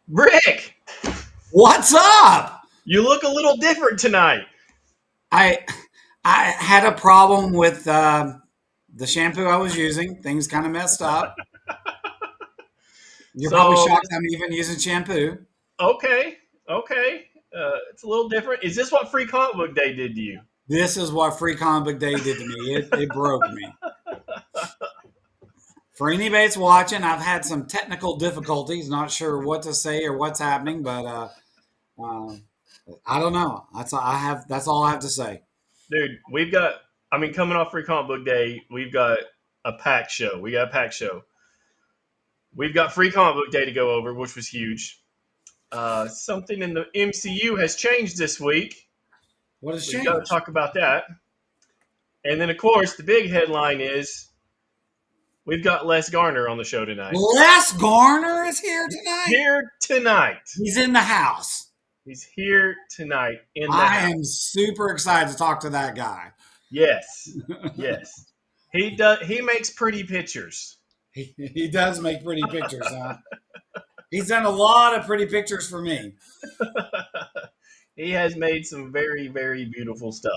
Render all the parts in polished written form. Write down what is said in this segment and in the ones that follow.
Rick, What's up? you look a little different tonight. I I had a problem with the shampoo I was using. Things kind of messed up. You're probably So, shocked I'm even using shampoo. okay, okay. It's a little different. Is this what Free Comic Book Day did to you? This is what Free Comic Book Day did to me. It broke me. For anybody that's watching, I've had some technical difficulties. Not sure what to say or what's happening, but uh, I don't know. That's all I have. That's all I have to say. Dude, coming off Free Comic Book Day, we've got a packed show. We got a packed show. We've got Free Comic Book Day to go over, which was huge. Something in the MCU has changed this week. What has We've got to changed? talk about that. And then, of course, the big headline is we've got Les Garner on the show tonight. Les Garner is here tonight. Here tonight. He's in the house. He's here tonight in the I house. am super excited to talk to that guy. Yes, yes. He does. He makes pretty pictures. He does make pretty pictures, huh? He's done a lot of pretty pictures for me. He has made some very, very beautiful stuff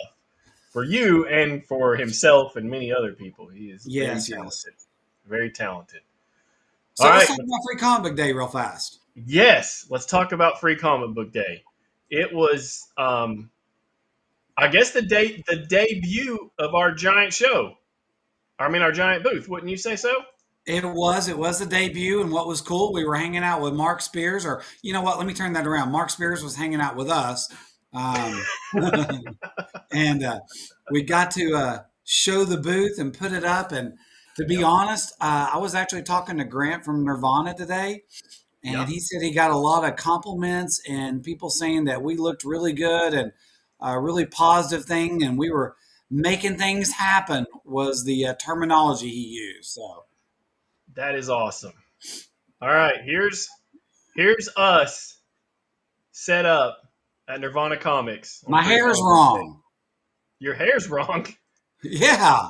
for you and for himself and many other people. He is very Yes, yes. talented. Very talented. All So let's right. talk about Free Comic Book Day real fast. Yes. Let's talk about Free Comic Book Day. It was, I guess, the debut of our giant show. I mean, our giant booth. Wouldn't you say so? It was the debut, and what was cool, we were hanging out with Mark Spears, or you know what? Let me turn that around. Mark Spears was hanging out with us, um, and we got to show the booth and put it up. And to be Yep. honest, I was actually talking to Grant from Nirvana today, and Yep. he said he got a lot of compliments and people saying that we looked really good and a really positive thing, and we were making things happen was the terminology he used. So That is awesome. All right. Here's us set up at Nirvana Comics on my Free hair's Comic Book Day. wrong. Your hair's wrong. Yeah.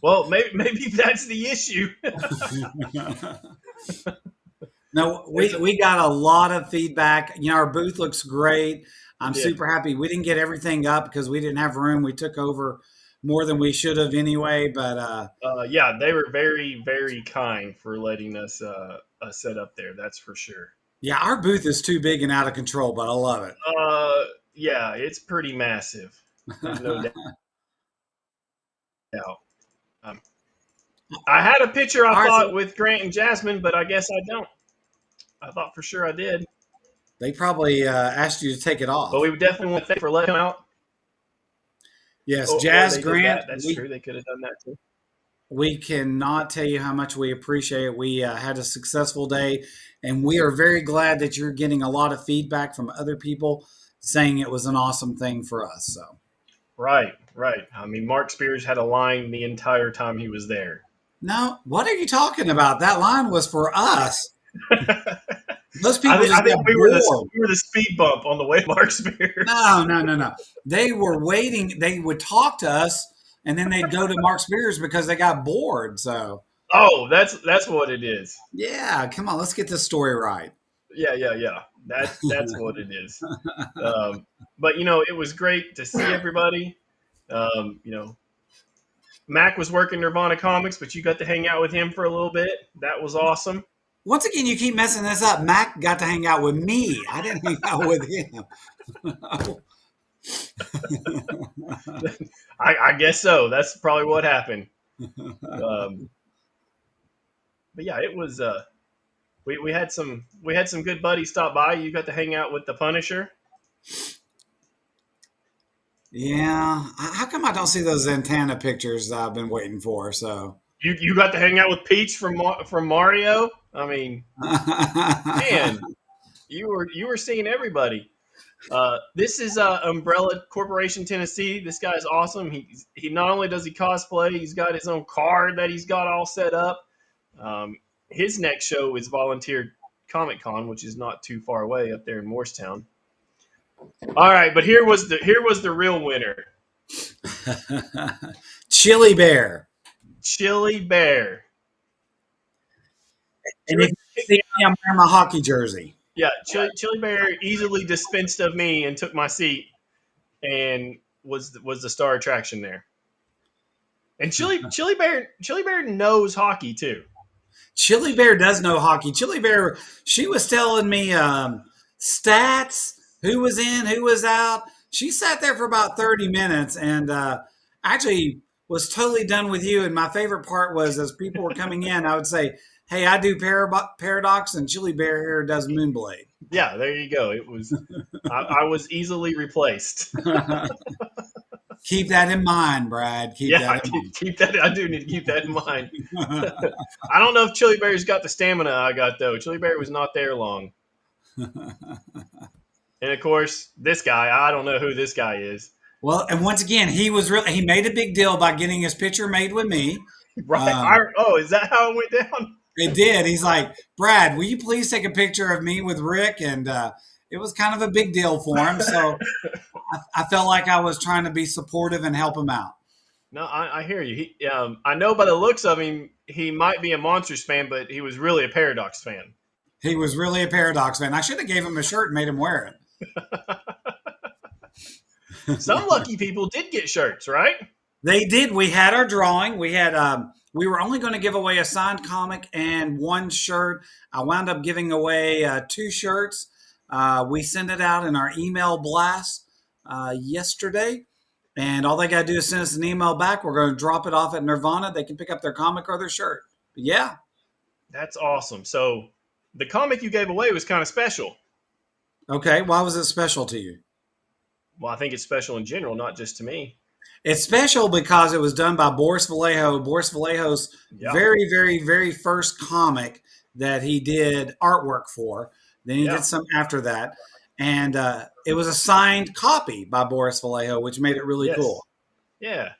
Well, maybe that's the issue. No, It's we got a lot of feedback. Our booth looks great. it I'm did. super happy. We didn't get everything up because we didn't have room. We took over more than we should have anyway. But Yeah, they were very, very kind for letting us set up there. That's for sure. yeah, our booth is too big and out of control, but I love it. Yeah, it's pretty massive. There's no doubt. Um, I had a picture I All right, thought so with Grant and Jasmine, but I guess I don't. I thought for sure I did, they probably asked you to take it but off. we definitely want to thank for letting them out. Yes, Or Jazz they did Grant, that. That's we true. They could have done that too. we cannot tell you how much we appreciate it. We had a successful day, and we are very glad that you're getting a lot of feedback from other people saying it was an awesome thing for us. So, Right, right. I mean, Mark Spears had a line the entire time he was there. no, what are you talking about? That line was for us. Those people I just think got bored. we were the speed bump on the way to Mark Spears. No, no, no, no. They were waiting. They would talk to us, and then they'd go to Mark Spears because they got bored. So, Oh, that's what it is. yeah, come on, let's get this story right. Yeah, yeah, yeah. That's what it is. But it was great to see everybody. You know, Mac was working Nirvana Comics, but you got to hang out with him for a little bit. That was awesome. Once again, you keep messing this up. Mac got to hang out with me. I didn't hang out with him. I guess so. That's probably what happened. Um, but yeah, it was. We had some good buddies stop by. You got to hang out with the Punisher. Yeah, how come I don't see those antenna pictures that I've been waiting for? So, You got to hang out with Peach from Mario. I mean, man, you were seeing everybody. This is Umbrella Corporation Tennessee. This guy's awesome. He not only does he cosplay, he's got his own card that he's got all set up. His next show is Volunteer Comic Con, which is not too far away up there in Morristown. All right, but here was the real winner, Chili Bear. Chili Bear. And if See me, I'm wearing my hockey jersey. Yeah, Chili Bear easily dispensed of me and took my seat, and was the star attraction there. And Chili Bear knows hockey too. Chili Bear does know hockey. Chili Bear, she was telling me stats, who was in, who was out. She sat there for about 30 minutes and actually was totally done with you. And my favorite part was as people were coming in, I would say, hey, I do Paradox, and Chili Bear here does Moonblade. Yeah, there you go. It was I was easily replaced. Keep that in mind, Brad. Keep Yeah, that in keep that. I do need to keep that in mind. mind. I don't know if Chili Bear's got the stamina I got though. Chili Bear was not there long. And of course, this guy, I don't know who this guy is. Well, and once again, he made a big deal by getting his picture made with me. Right. Um, Oh, is that how it went down? It did. He's like, Brad, will you please take a picture of me with Rick? And it was kind of a big deal for him. So I felt like I was trying to be supportive and help him out. No, I hear you. I know by the looks of him, he might be a Monsters fan, but he was really a Paradox fan. He was really a Paradox fan. I should have gave him a shirt and made him wear Some it. lucky people did get shirts, right? They did. We had our drawing. We were only going to give away a signed comic and one shirt. I wound up giving away two shirts. We sent it out in our email blast yesterday, and all they got to do is send us an email back. We're going to drop it off at Nirvana. They can pick up their comic or their shirt. But yeah. That's awesome. So the comic you gave away was kind of special. Okay. Why was it special to you? Well, I think it's special in general, not just to me. It's special because it was done by Boris Vallejo. Boris Vallejo's Yeah. very, very, very first comic that he did artwork for. Then he did some after that. And it was a signed copy by Boris Vallejo, which made it really cool. Yeah.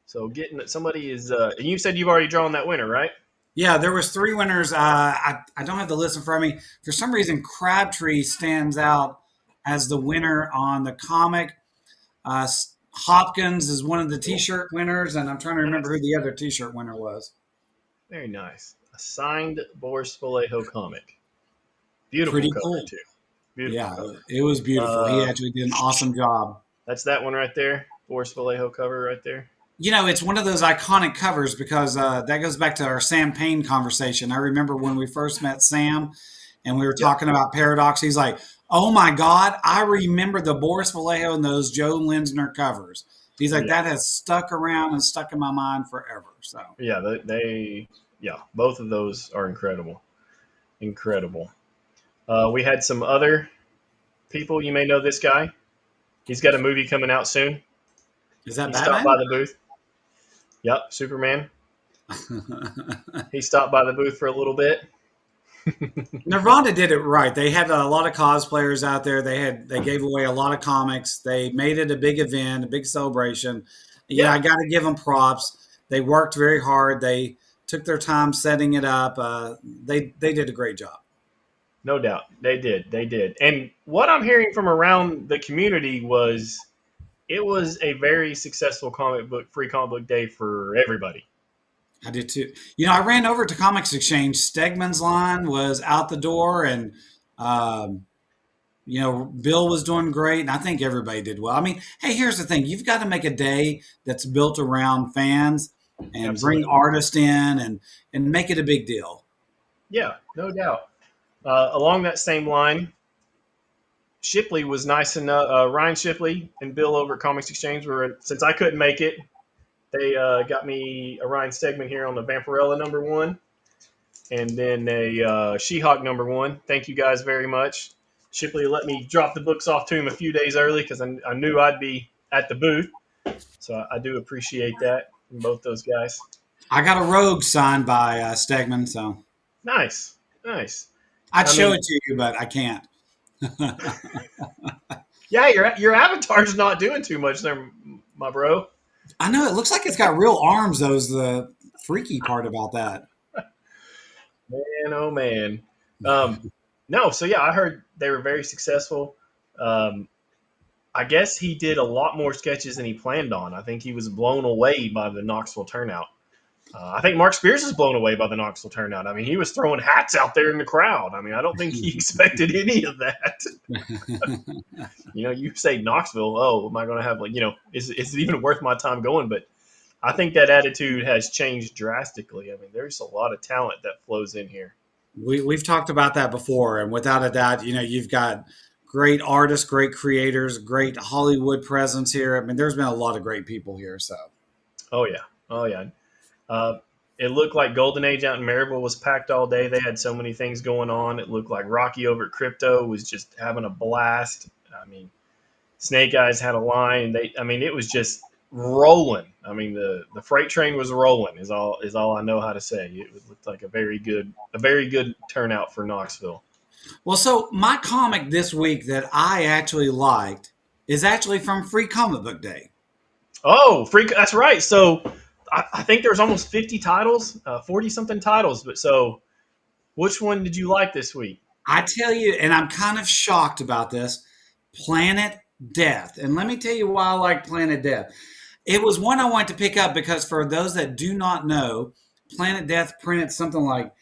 So getting that somebody is, and you said you've already drawn that winner, right? Yeah, there was three winners. I don't have the list in front of me. For some reason, Crabtree stands out as the winner on the comic. Hopkins is one of the T-shirt winners, and I'm trying to remember who the other T-shirt winner was. Very nice. A signed Boris Vallejo comic. Beautiful Pretty cover, cool. too. Beautiful cover. It was beautiful. He actually did an awesome job. That's that one right there. Boris Vallejo cover right there. You know, it's one of those iconic covers because that goes back to our Sam Payne conversation. I remember when we first met Sam and we were talking about Paradox. He's like, oh my God, I remember the Boris Vallejo and those Joe Linsner covers. He's like, that has stuck around and stuck in my mind forever. So yeah, both of those are incredible. Incredible. We had some other people. You may know this guy. He's got a movie coming out soon. Is that he Batman? Stopped by the booth. Yep, Superman. He stopped by the booth for a little bit. Nirvana did it right. They had a lot of cosplayers out there. They gave away a lot of comics. They made it a big event, a big celebration. Yeah, I got to give them props. They worked very hard. They took their time setting it up. They did a great job. No doubt. They did. And what I'm hearing from around the community was it was a very successful free comic book day for everybody. I did too. You know, I ran over to Comics Exchange. Stegman's line was out the door, and Bill was doing great, and I think everybody did well. I mean, hey, here's the thing: you've got to make a day that's built around fans and bring artists in and make it a big deal. Yeah, no doubt. Along that same line, Shipley was nice enough. Ryan Shipley and Bill over at Comics Exchange since I couldn't make it. They got me a Ryan Stegman here on the Vampirella #1, and then a She-Hulk #1. Thank you guys very much. Shipley let me drop the books off to him a few days early because I knew I'd be at the booth. So I do appreciate that from both those guys. I got a Rogue signed by Stegman, so nice. I'd show it to you, but I can't. Yeah, your avatar's not doing too much there, my bro. I know. It looks like it's got real arms, though, is the freaky part about that. Man, oh, man. No, so yeah, I heard they were very successful. I guess he did a lot more sketches than he planned on. I think he was blown away by the Knoxville turnout. I think Mark Spears is blown away by the Knoxville turnout. I mean, he was throwing hats out there in the crowd. I mean, I don't think he expected any of that. You say Knoxville, oh, am I going to have is it even worth my time going? But I think that attitude has changed drastically. I mean, there's a lot of talent that flows in here. We've talked about that before, and without a doubt, you've got great artists, great creators, great Hollywood presence here. I mean, there's been a lot of great people here. So Oh yeah, oh yeah. Uh, it looked like Golden Age out in Maryville was packed all day. They had so many things going on. It looked like Rocky over at Crypto was just having a blast. I mean, Snake Eyes had a line. I mean, it was just rolling. I mean, the freight train was rolling. Is all I know how to say. It looked like a very good turnout for Knoxville. well, so my comic this week that I actually liked is actually from Free Comic Book Day. Oh, freak! That's right. So I think there's almost 50 titles, 40 something titles. But so, which one did you like this week? I tell you, and I'm kind of shocked about this, Planet Death. And let me tell you why I like Planet Death. It was one I wanted to pick up because for those that do not know, Planet Death printed something like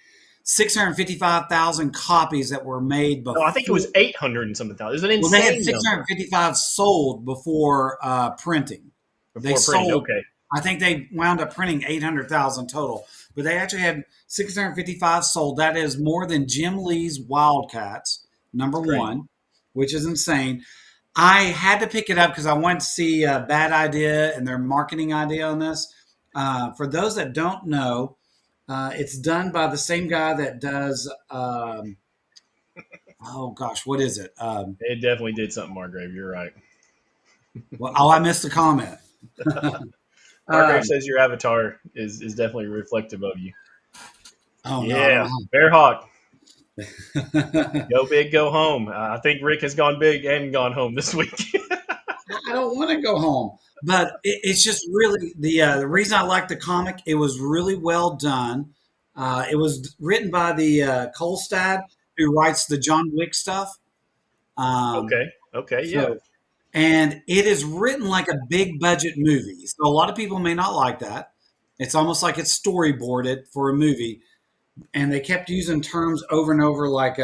655,000 copies that were made No, I think it before. was 800 and something thousand. It was an Well, they had insane number 655 sold before printing. They before printing. sold, Okay, I think they wound up printing 800,000 total, but they actually had 655 sold. That is more than Jim Lee's Wildcats, number it's crazy. one, which is insane. I had to pick it up because I wanted to see a Bad Idea and their marketing idea on this. For those that don't know, it's done by the same guy that does, oh gosh, what is it? It definitely did something, Margrave. You're right. I missed a comment. Margrave Um, says your avatar is definitely reflective of you. oh no, I Yeah, don't Bear Hawk, know. go big, go home. I think Rick has gone big and gone home this week. I don't want to go home. But it's just really the reason I like the comic. It was really well done. It was written by the Kolstad who writes the John Wick stuff. Um, Okay, okay, yeah, so and it is written like a big budget movie. So a lot of people may not like that. It's almost like it's storyboarded for a movie, and they kept using terms over and over like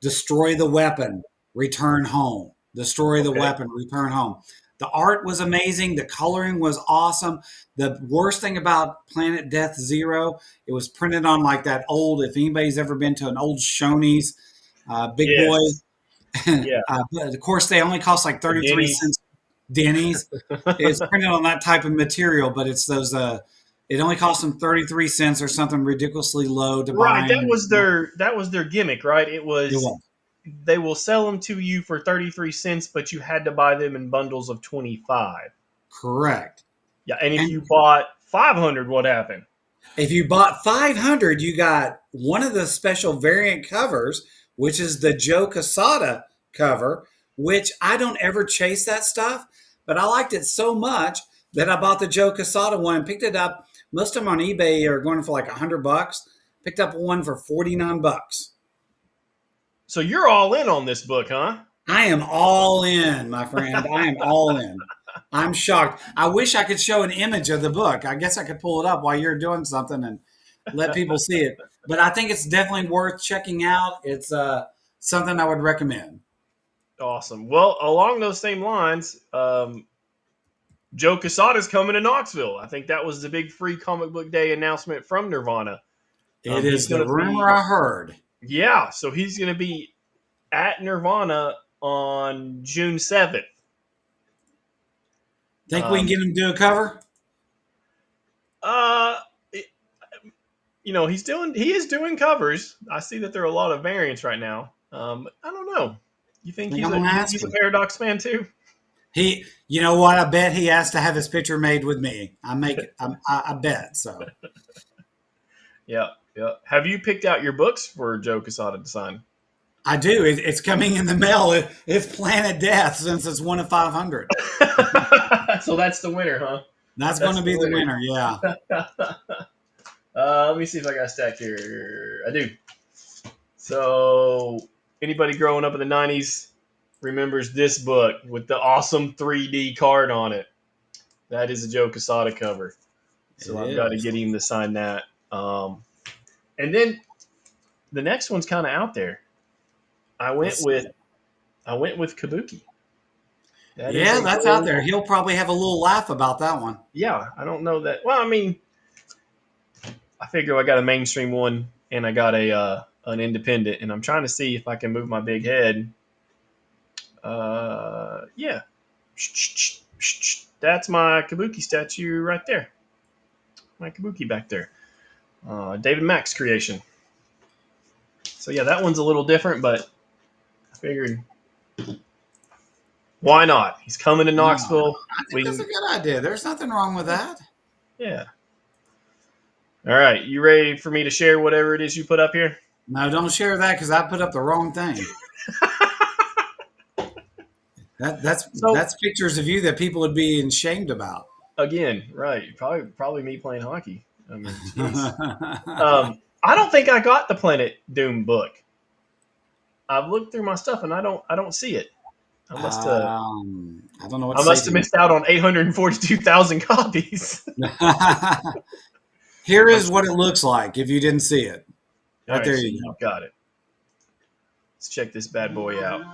destroy the weapon, return home. Destroy the okay, weapon, return home. The art was amazing. The coloring was awesome. The worst thing about Planet Death Zero, it was printed on like that old, if anybody's ever been to an old Shoney's Big Boy, yes, yeah, but of course they only cost like or 33 Denny's. cents. Denny's. It's printed on that type of material, but it's those, it only cost them 33 cents or something ridiculously low to Right, buy that them. was their gimmick, right? It It was was. they will sell them to you for 33 cents, but you had to buy them in bundles of 25. Correct. Yeah, and if And you bought 500, what happened? if you bought 500, you got one of the special variant covers, which is the Joe Casada cover, which I don't ever chase that stuff, but I liked it so much that I bought the Joe Casada one and picked it up. Most of them on eBay are going for like $100. Picked up one for $49. So you're all in on this book, huh? I am all in, my friend. I am all in. I'm shocked. I wish I could show an image of the book. I guess I could pull it up while you're doing something and let people see it. But I think it's definitely worth checking out. It's something I would recommend. Awesome. Well, along those same lines, Joe Quesada's coming to Knoxville. I think that was the big free comic book day announcement from Nirvana. It He's is going the to rumor be, I heard. yeah, so he's going to be at Nirvana on June 7th. Think we can Um, get him to do a cover? uh, it- he is doing covers. I see that there are a lot of variants right now. I don't know. You I think think he's I'm a gonna you think ask he's a him. Paradox fan too? You know what? I bet he has to have his picture made with me. I bet so. Yeah, yeah. Have you picked out your books for Joe Quesada to sign? I do. It's coming in the mail. It's Planet Death since it's 1 of 500. So that's the winner, huh? That's going That's to the be the winner. winner. Yeah. Let me see if I got a stack here. I do. So, anybody growing up in the '90s remembers this book with the awesome 3D card on it. That is a Joe Quesada cover. It So I've got to is. get him to sign that. And then the next one's kind of out there. I went Let's see. with I went with Kabuki. That is Yeah, a that's out gold. there. He'll probably have a little laugh about that one. Yeah, I don't know that. Well, I mean, I figure I got a mainstream one and I got a an independent, and I'm trying to see if I can move my big head. Yeah, that's my Kabuki statue right there. My Kabuki back there. David Mack's creation. So yeah, that one's a little different, but I figured why not? He's coming to No, Knoxville. I think We that's a can, good idea. There's nothing wrong with that. yeah. All right, you ready for me to share whatever it is you put up here? No, don't share that because I put up the wrong thing. So That's pictures of you that people would be ashamed about. again, right? Probably me playing hockey. I mean, jeez. I don't think I got the Planet Doom book. I've looked through my stuff and I don't see it. I don't know what I to say must to have you. missed out on 842,000 copies. Here I'm is sure. what it looks like if you didn't see it. All Right right, there so you you got it. Let's check this bad boy out. go.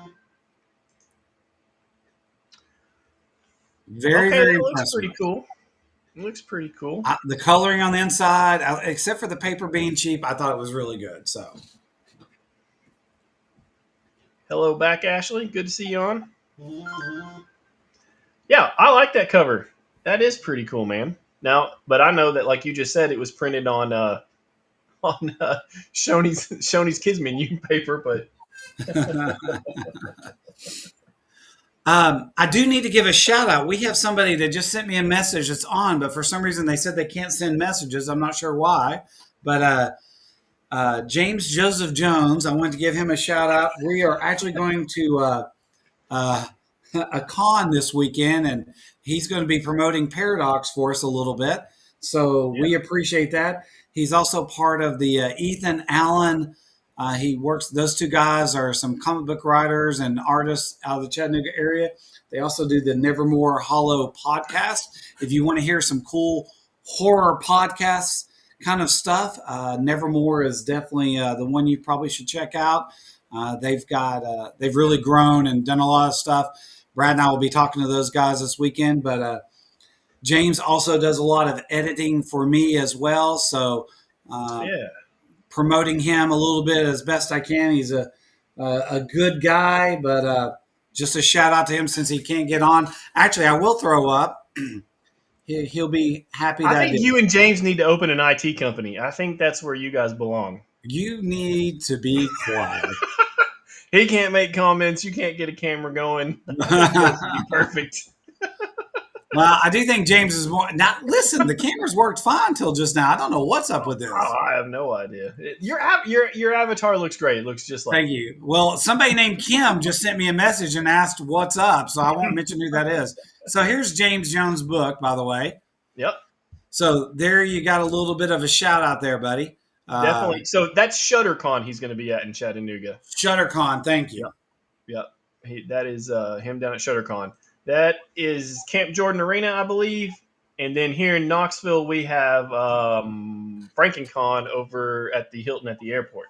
Very, Okay, very that looks impressed pretty with it. cool. It looks pretty cool. The coloring on the inside, except for the paper being cheap, I thought it was really good. So, Hello back, Ashley. Good to see you on. Yeah, I like that cover. That is pretty cool, man. Now, but I know that, like you just said, it was printed on on Shoney's Kids Menu paper. But I do need to give a shout out. We have somebody that just sent me a message that's on, but for some reason they said they can't send messages. I'm not sure why. But James Joseph Jones, I want to give him a shout out. We are actually going to uh, a con this weekend, and he's going to be promoting Paradox for us a little bit. So yeah, we appreciate that. He's also part of the Ethan Allen. He works. Those two guys are some comic book writers and artists out of the Chattanooga area. They also do the Nevermore Hollow podcast. If you want to hear some cool horror podcasts kind of stuff, Nevermore is definitely the one you probably should check out. They've really grown and done a lot of stuff. Brad and I will be talking to those guys this weekend, but James also does a lot of editing for me as well. So uh, yeah. promoting him a little bit as best I can. He's a good guy, but just a shout out to him since he can't get on. Actually, I will throw up. He'll be happy I that I think did. you and James need to open an IT company. I think that's where you guys belong. You need to be quiet. He can't make comments. You can't get a camera going. I think you guys would be perfect. Well, I do think James is more. Now, listen, the cameras worked fine till just now. I don't know what's up with Oh, this. I have no idea. Your avatar looks great. It looks just like Thank you. Well, somebody named Kim just sent me a message and asked what's up, so I won't mention who that is. So here's James Jones' book, by the way. you. Yep, So there you got a little bit of a shout out there, buddy. definitely. So that's ShutterCon he's going to be at in Chattanooga. ShutterCon, thank Yep, you. yep. That is him down at ShutterCon. That is Camp Jordan Arena, I believe. And then here in Knoxville, we have FrankenCon over at the Hilton at the airport.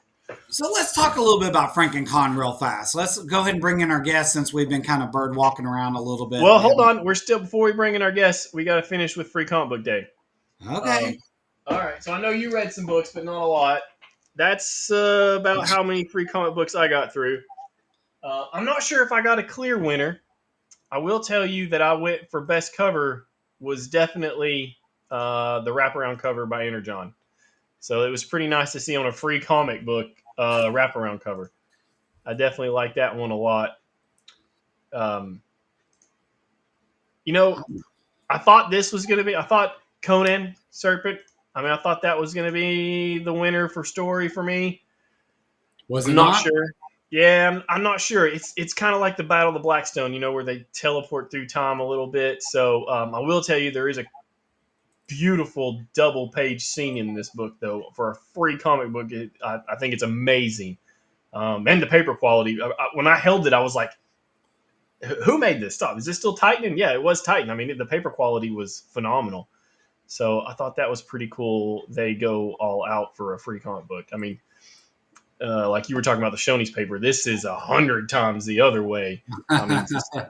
So let's talk a little bit about FrankenCon real fast. Let's go ahead and bring in our guests since we've been kind of bird walking around a little bit. Well, hold on. We're still before we bring in our guests. We got to finish with Free Comic Book Day. Okay. All right. So I know you read some books, but not a lot. That's about how many free comic books I got through. I'm not sure if I got a clear winner. I will tell you that I went for best cover was definitely the wraparound cover by Energon. So it was pretty nice to see on a free comic book wraparound cover. I definitely like that one a lot. Um, you know, I thought this was going to be. I thought Conan Serpent. I mean, I thought that was going to be the winner for story for me. Was it I'm not not? sure. Yeah, I'm not sure. It's kind of like the Battle of the Blackstone, where they teleport through time a little bit. So I will tell you there is a beautiful double page scene in this book, though, for a free comic book. I think it's amazing, and the paper quality. When I held it, I was like, "Who made this? Stop! Is this still Titan?" And yeah, it was Titan. I mean, the paper quality was phenomenal. So I thought that was pretty cool. They go all out for a free comic book. I mean, like you were talking about the Shoney's paper, this is 100 times the other way. I mean,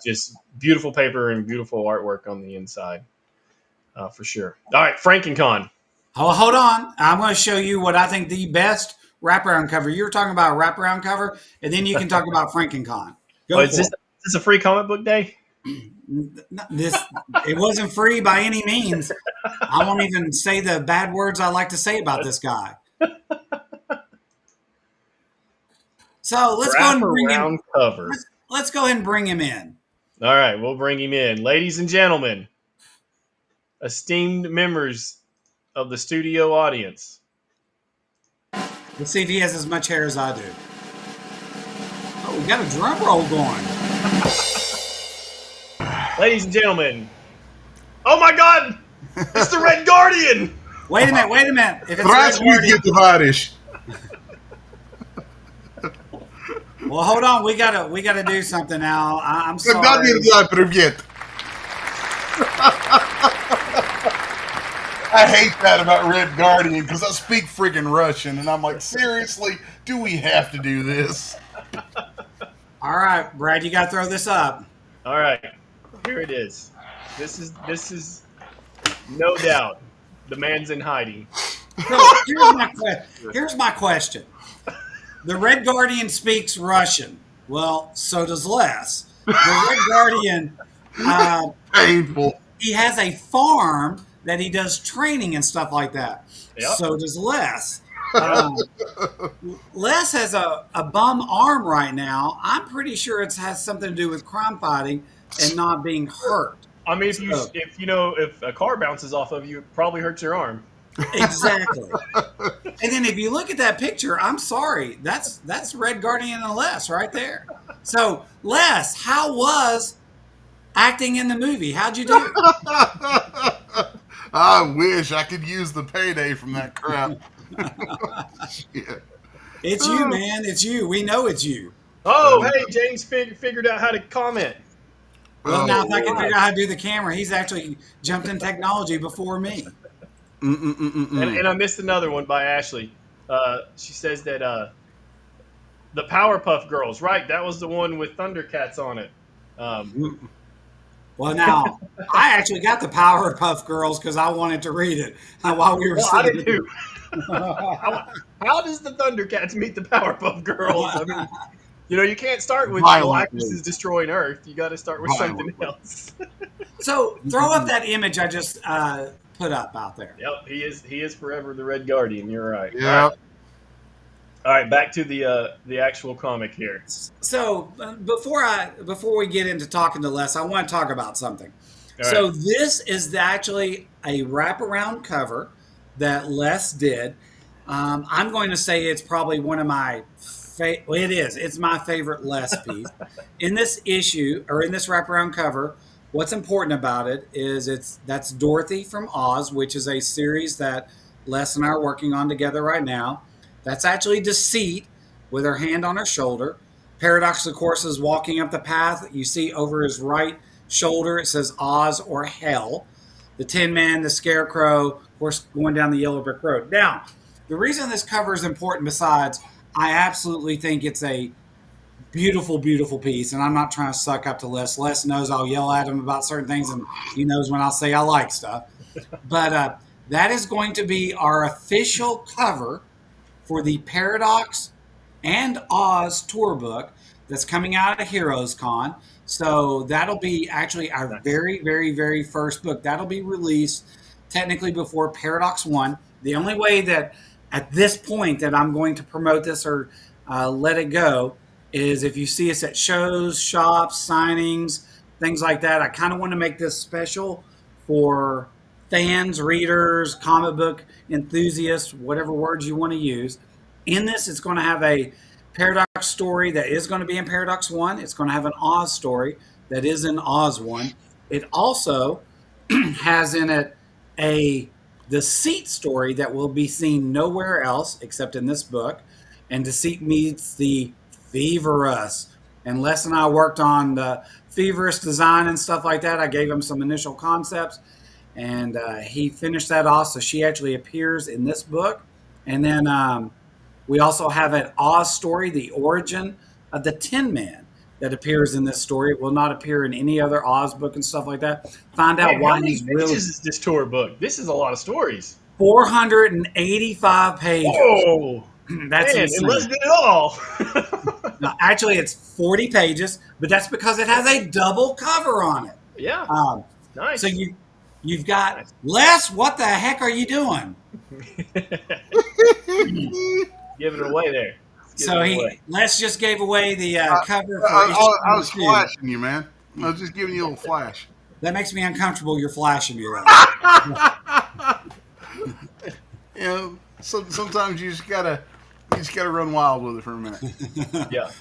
just beautiful paper and beautiful artwork on the inside, for sure. All right, FrankenCon. Oh, hold on. I'm going to show you what I think the best wraparound cover. You were talking about a wraparound cover, and then you can talk about FrankenCon. Oh, Go is this for it. is this a free comic book day? This it wasn't free by any means. I won't even say the bad words I like to say about this guy. So let's go ahead and bring him. Wraparound cover. Let's go ahead and bring him in. All right, we'll bring him in. Ladies and gentlemen, esteemed members of the studio audience. Let's see if he has as much hair as I do. Oh, we got a drum roll going. Ladies and gentlemen. Oh my God! It's the Red Guardian! Wait a minute, wait a minute. If it's Здравствуйте, товарищ. well, hold on. We gotta do something now. I'm Когда sorry. нельзя, привет. I hate that about Red Guardian because I speak freaking Russian, and I'm like, seriously, do we have to do this? All right, Brad, you gotta throw this up. All right, here it is. This is no doubt the man's in hiding. So here's my question. The Red Guardian speaks Russian. Well, so does Les. The Red Guardian, Painful. he has a farm that he does training and stuff like that. Yep. So does Les. Les has a bum arm right now. I'm pretty sure it has something to do with crime fighting and not being hurt. I mean, if a car bounces off of you, it probably hurts your arm. Exactly. And then if you look at that picture, I'm sorry, that's Red Guardian and Les right there. So Les, how was acting in the movie? How'd you do? I wish I could use the payday from that crap. Yeah. It's you, man. It's you. We know it's you. Oh, hey, James figured out how to comment. Well, now if I can figure out how to do the camera, he's actually jumped in technology before me. And I missed another one by Ashley. She says that the Powerpuff Girls, right? That was the one with Thundercats on it. Well, now I actually got the Powerpuff Girls because I wanted to read it while we were Well, I sitting. did too. How does the Thundercats meet the Powerpuff Girls? I mean, you can't start with Galactus is destroying Earth. You got to start with something else. So throw up that image I just put up out there. Yep, he is forever the Red Guardian. You're right. Yeah. All right, back to the actual comic here. So before we get into talking to Les, I want to talk about something. All So right. this is actually a wraparound cover that Les did. I'm going to say it's probably one of my it is. It's my favorite Les piece. In this issue, or in this wraparound cover, what's important about it is that's Dorothy from Oz, which is a series that Les and I are working on together right now. That's actually Deceit with her hand on her shoulder. Paradox, of course, is walking up the path. You see over his right shoulder, it says Oz or Hell. The Tin Man, the Scarecrow, of course, going down the yellow brick road. Now, the reason this cover is important, besides, I absolutely think it's a beautiful, beautiful piece. And I'm not trying to suck up to Les. Les knows I'll yell at him about certain things, and he knows when I'll say I like stuff. But that is going to be our official cover for the Paradox and Oz tour book that's coming out of Heroes Con. So that'll be actually our very, very, very first book. That'll be released technically before Paradox 1. The only way that at this point that I'm going to promote this or let it go is if you see us at shows, shops, signings, things like that. I kind of want to make this special for fans, readers, comic book enthusiasts, whatever words you want to use. In this, it's going to have a Paradox story that is going to be in Paradox 1. It's going to have an Oz story that is in Oz 1. It also has in it a Deceit story that will be seen nowhere else except in this book. And Deceit meets the Feverous. And Les and I worked on the Feverous design and stuff like that. I gave him some initial concepts. and he finished that off. So she actually appears in this book, and then we also have an Oz story, the origin of the Tin Man, that appears in this story. It will not appear in any other Oz book and stuff like that. Find out Man, how why many he's really pages is this tour book? This is a lot of stories. 485 pages. Whoa, That's man, and let's insane. do it all. Now, actually, it's 40 pages, but that's because it has a double cover on it. Yeah, Um, so nice. you've got Nice. Les. What the heck are you doing? Giving it away there. So Giving it away. Les just gave away the cover for I, issue I number was 2. flashing you, man. I was just giving you a little flash. That makes me uncomfortable. You're flashing me. You know, sometimes you just gotta run wild with it for a minute. Yeah.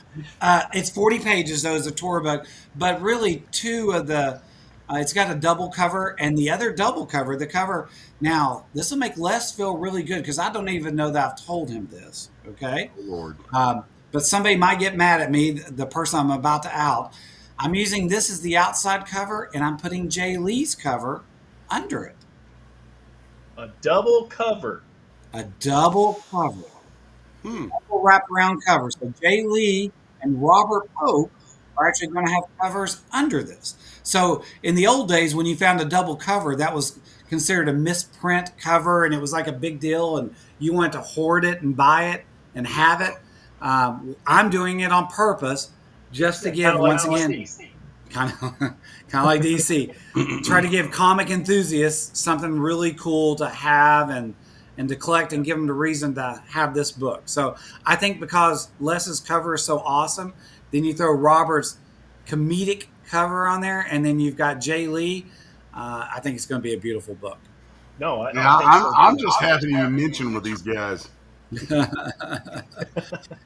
It's 40 pages though as a tour book, but really two of the. It's got a double cover, and the other double cover, the cover. Now this will make Les feel really good because I don't even know that I've told him this. Okay. Oh, Lord. But somebody might get mad at me, the person I'm about to out. I'm using this as the outside cover, and I'm putting Jay Lee's cover under it. A double cover. A double cover. Hmm. Double wraparound cover. So Jay Lee and Robert Pope are actually going to have covers under this. So in the old days, when you found a double cover, that was considered a misprint cover, and it was like a big deal, and you wanted to hoard it and buy it and have it. I'm doing it on purpose just to give, once again, kind of like DC, try to give comic enthusiasts something really cool to have and to collect and give them the reason to have this book. So I think because Les's cover is so awesome, then you throw Robert's comedic cover on there, and then you've got Jay Lee. I think it's going to be a beautiful book. No, I Yeah, think so. I'm just happy to mention with these guys.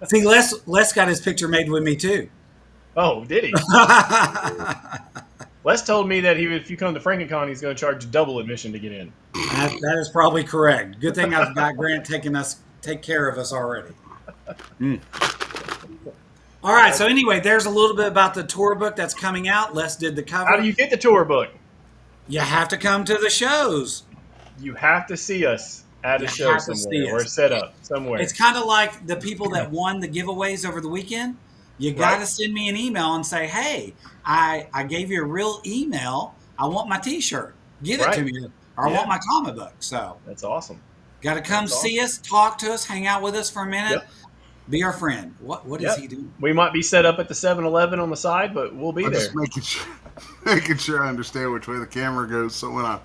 See, Les got his picture made with me too. Oh, did he? Les told me that if you come to FrankenCon, he's going to charge double admission to get in. That is probably correct. Good thing I've got Grant take care of us already. All right. So anyway, there's a little bit about the tour book that's coming out. Les did the cover. How do you get the tour book? You have to come to the shows. You have to see us at a You show have to see somewhere or us. set up somewhere. It's kind of like the people that won the giveaways over the weekend. You got to Right. send me an email and say, "Hey, I gave you a real email. I want my T-shirt. Give it Right. to me, or I Yeah. want my comic book." So That's awesome. got to come That's see us, talk to us, hang out with us for a minute, Yep. be our friend. What is Yep. he doing? We might be set up at the 7-Eleven on the side, but we'll be I'm there. just making sure I understand which way the camera goes. So when I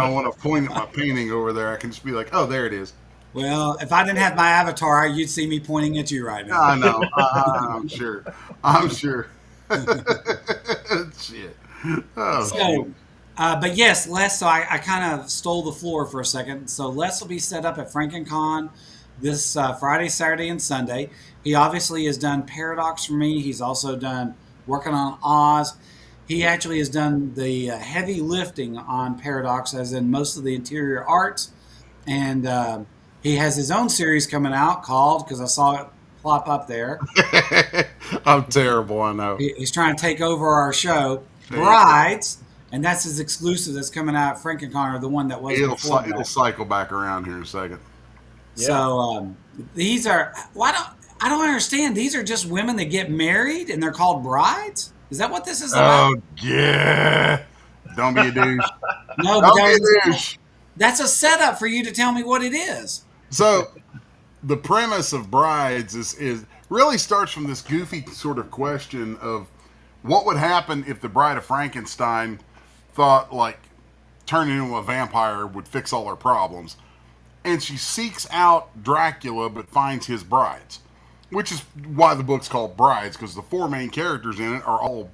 want to point at my painting over there, I can just be like, "Oh, there it is." Well, if I didn't have my avatar, you'd see me pointing at you right now. I know. I'm sure. I'm sure. Shit. Oh, So, but yes, Les. So I kind of stole the floor for a second. So Les will be set up at FrankenCon this Friday, Saturday, and Sunday. He obviously has done Paradox for me. He's also done working on Oz. He actually has done the heavy lifting on Paradox, as in most of the interior arts, and he has his own series coming out called, because I saw it plop up there. I'm terrible. I know. He's trying to take over our show, There you Brides, and that's his exclusive that's coming out at FrankenCon, or the one that was before that. It'll cycle back around here in a second. Yeah. So these are I don't understand. These are just women that get married and they're called brides. Is that what this is about? Oh yeah. Don't be a douche. No, but Don't be a douche. that's a setup for you to tell me what it is. So the premise of Brides is really starts from this goofy sort of question of what would happen if the Bride of Frankenstein thought like turning into a vampire would fix all her problems. And she seeks out Dracula but finds his brides, which is why the book's called Brides, because the four main characters in it are all,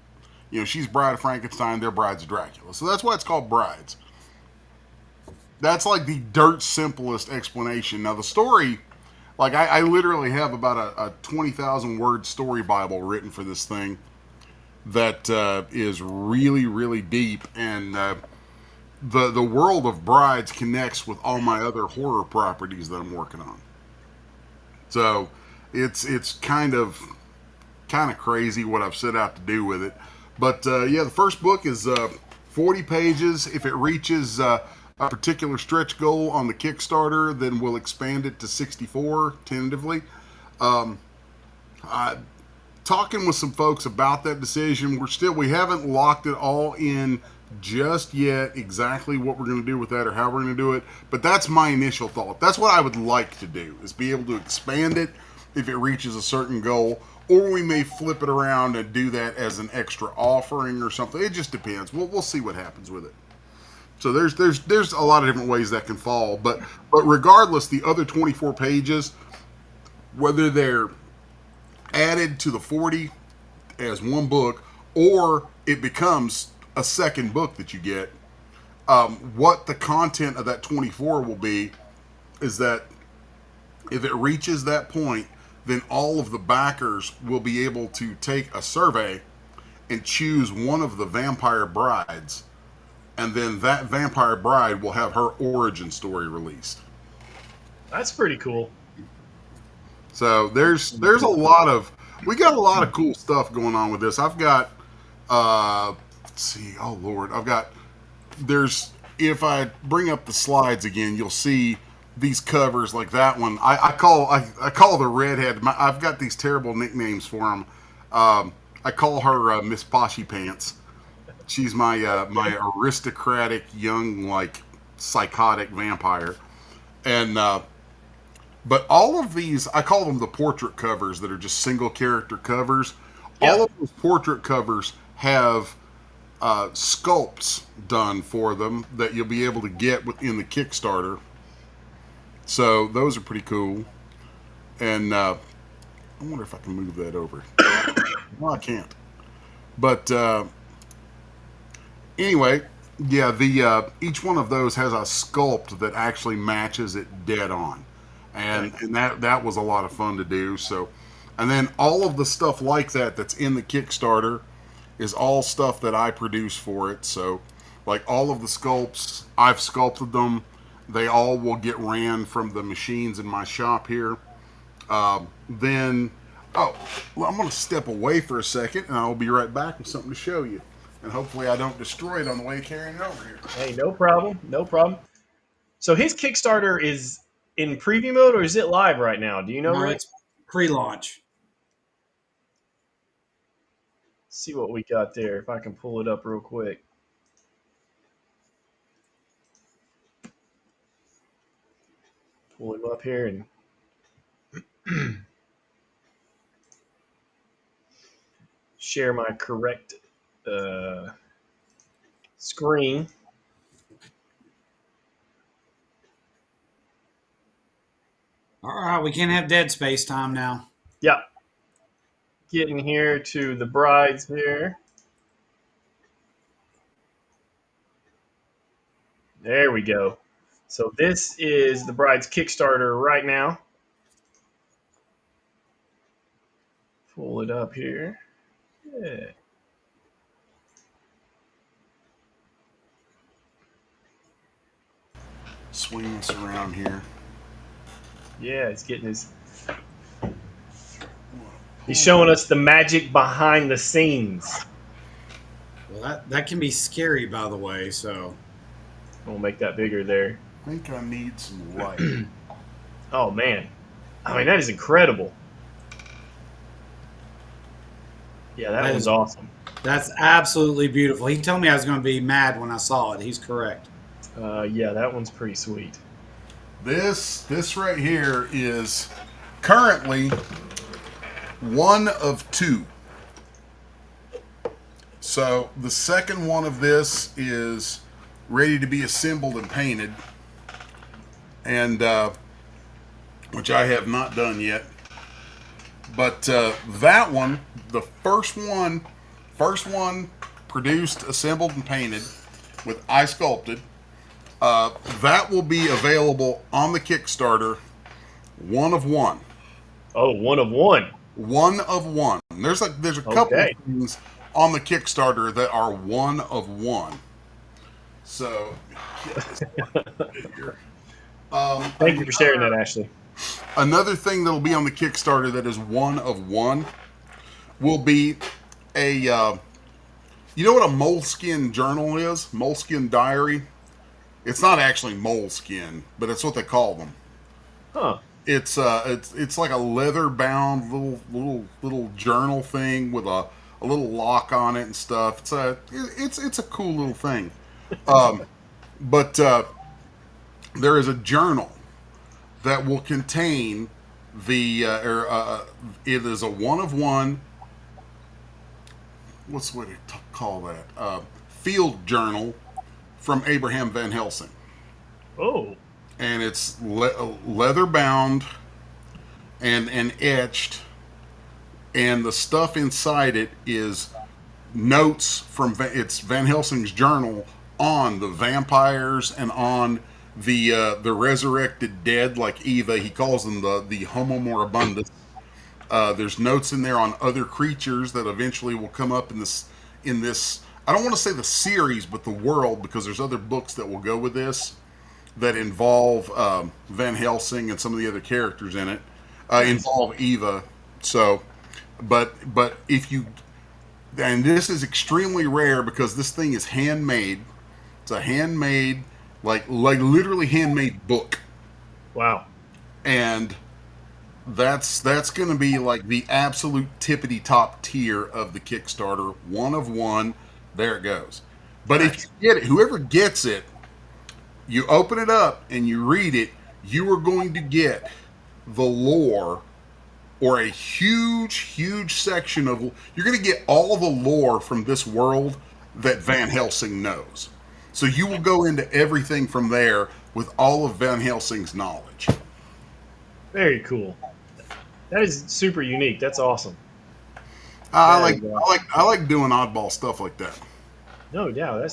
she's Bride of Frankenstein, they're brides of Dracula. So that's why it's called Brides. That's like the dirt simplest explanation. Now the story, like I literally have about a 20,000 word story Bible written for this thing that is really, really deep, and the world of Brides connects with all my other horror properties that I'm working on. So it's kind of crazy what I've set out to do with it. But yeah, the first book is 40 pages. If it reaches a particular stretch goal on the Kickstarter, then we'll expand it to 64 tentatively. Talking with some folks about that decision. We haven't locked it all in just yet, exactly what we're going to do with that or how we're going to do it. But that's my initial thought. That's what I would like to do, is be able to expand it if it reaches a certain goal, or we may flip it around and do that as an extra offering or something. It just depends. We'll see what happens with it. So there's a lot of different ways that can fall, but regardless, the other 24 pages, whether they're added to the 40 as one book or it becomes a second book that you get, what the content of that 24 will be is that if it reaches that point, then all of the backers will be able to take a survey and choose one of the vampire brides, and then that vampire bride will have her origin story released. That's pretty cool. So there's a lot of, we got a lot of cool stuff going on with this. I've got let's see, oh Lord, if I bring up the slides again, you'll see these covers like that one. I call the redhead. I've got these terrible nicknames for them. I call her Miss Poshy Pants. She's my aristocratic young, like, psychotic vampire. And but all of these, I call them the portrait covers that are just single character covers. Yeah. All of those portrait covers have sculpts done for them that you'll be able to get within the Kickstarter. So those are pretty cool. And I wonder if I can move that over. No, I can't. But anyway, yeah, the each one of those has a sculpt that actually matches it dead on. And that was a lot of fun to do. So, and then all of the stuff like that that's in the Kickstarter is all stuff that I produce for it. So, like, all of the sculpts, I've sculpted them. They all will get ran from the machines in my shop here. Then, well, I'm going to step away for a second, and I'll be right back with something to show you. And hopefully I don't destroy it on the way carrying it over here. Hey, no problem. No problem. So his Kickstarter is in preview mode, or is it live right now? Do you know, Rick? It's pre-launch. See what we got there, if I can pull it up real quick. Pull him up here and share my correct screen. All right, we can have Dead Space time now. Yeah. Getting here to the brides here. There we go. So this is the bride's Kickstarter right now. Pull it up here. Yeah. Swing this around here. Yeah, it's getting his... He's showing us the magic behind the scenes. Well, that can be scary, by the way, so... We'll make that bigger there. I think I need some light. Oh, man. I mean, that is incredible. Yeah, that was awesome. That's absolutely beautiful. He told me I was going to be mad when I saw it. He's correct. Yeah, that one's pretty sweet. This right here is currently one of two. So the second one of this is ready to be assembled and painted, and which I have not done yet. But that one, the first one produced, assembled, and painted with I Sculpted. That will be available on the Kickstarter, one of one. Oh, one of one. One of one. There's a couple of things on the Kickstarter that are one of one. So, thank you for sharing that, Ashley. Another thing that'll be on the Kickstarter that is one of one will be a You know what a moleskin journal is? Moleskin diary. It's not actually moleskin, but it's what they call them. Huh. It's like a leather bound little journal thing with a little lock on it and stuff. It's a cool little thing. But there is a journal that will contain it is a one of one. What's what they call that? Field journal from Abraham Van Helsing, Oh, and it's leather bound and etched, and the stuff inside it is notes from it's Van Helsing's journal on the vampires and on the resurrected dead, like Eva. He calls them the Homo moribundus. There's notes in there on other creatures that eventually will come up in this. I don't want to say the series, but the world, because there's other books that will go with this that involve Van Helsing and some of the other characters in it. nice. Involve Eva. So, but if you, and this is extremely rare because this thing is handmade. It's a handmade, like literally handmade book, Wow. and that's going to be like the absolute tippity top tier of the Kickstarter. One of one. There it goes. But if Nice. you get it, whoever gets it, you open it up and you read it, you are going to get the lore, or a huge section of, you're going to get all of the lore from this world that Van Helsing knows. So you will go into everything from there with all of Van Helsing's knowledge. Very cool. That is super unique. That's awesome. I That like is I awesome. like I like doing oddball stuff like that. No, yeah,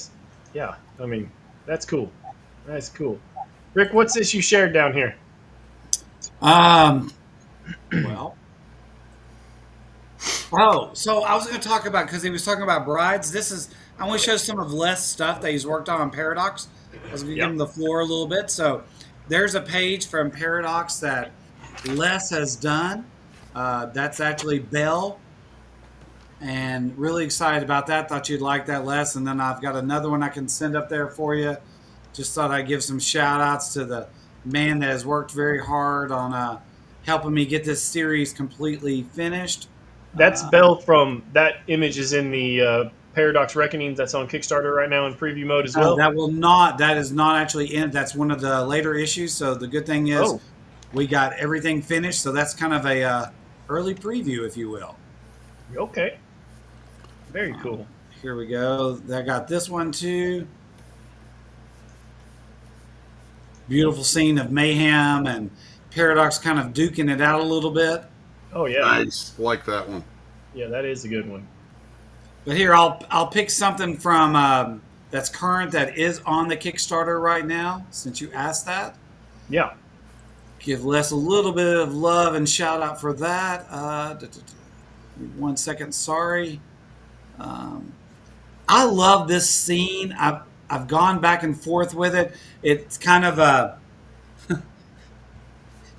yeah. I mean, that's cool. That's cool. Rick, what's this you shared down here? Um, well, oh, so I was going to talk about, because he was talking about brides. I want to show some of Les' stuff that he's worked on Paradox. I was going to give Yeah, him the floor a little bit. So there's a page from Paradox that Les has done. That's actually Belle, and really excited about that. Thought you'd like that, Les. And then I've got another one I can send up there for you. Just thought I'd give some shout outs to the man that has worked very hard on helping me get this series completely finished. that's Uh, Bell from that image is in the Paradox Reckonings that's on Kickstarter right now in preview mode as no, well. that will not. That is not actually in. That's one of the later issues. So the good thing is Oh, we got everything finished. So that's kind of a early preview, if you will. okay. Very Um, cool. Here we go. I got this one too. Beautiful scene of mayhem and Paradox kind of duking it out a little bit. Oh yeah, Nice, like that one. yeah. That is a good one. But here I'll pick something from that's current, that is on the Kickstarter right now. Since you asked that, Yeah, give Les a little bit of love and shout out for that. 1 second, sorry. Um, I love this scene. I've gone back and forth with it. It's kind of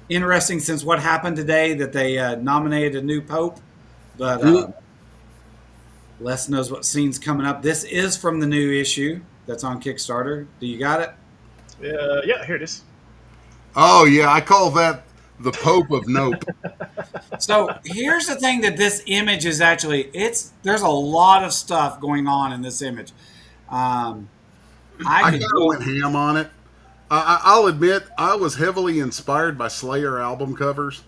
interesting since what happened today that they nominated a new pope. But Les knows what scene's coming up. This is from the new issue that's on Kickstarter. Do you got it? yeah. Here it is. Oh yeah, I call that the Pope of Nope. So here's the thing, that this image is actually, there's a lot of stuff going on in this image. Um, I I could kind of go. went ham on it. I'll admit I was heavily inspired by Slayer album covers.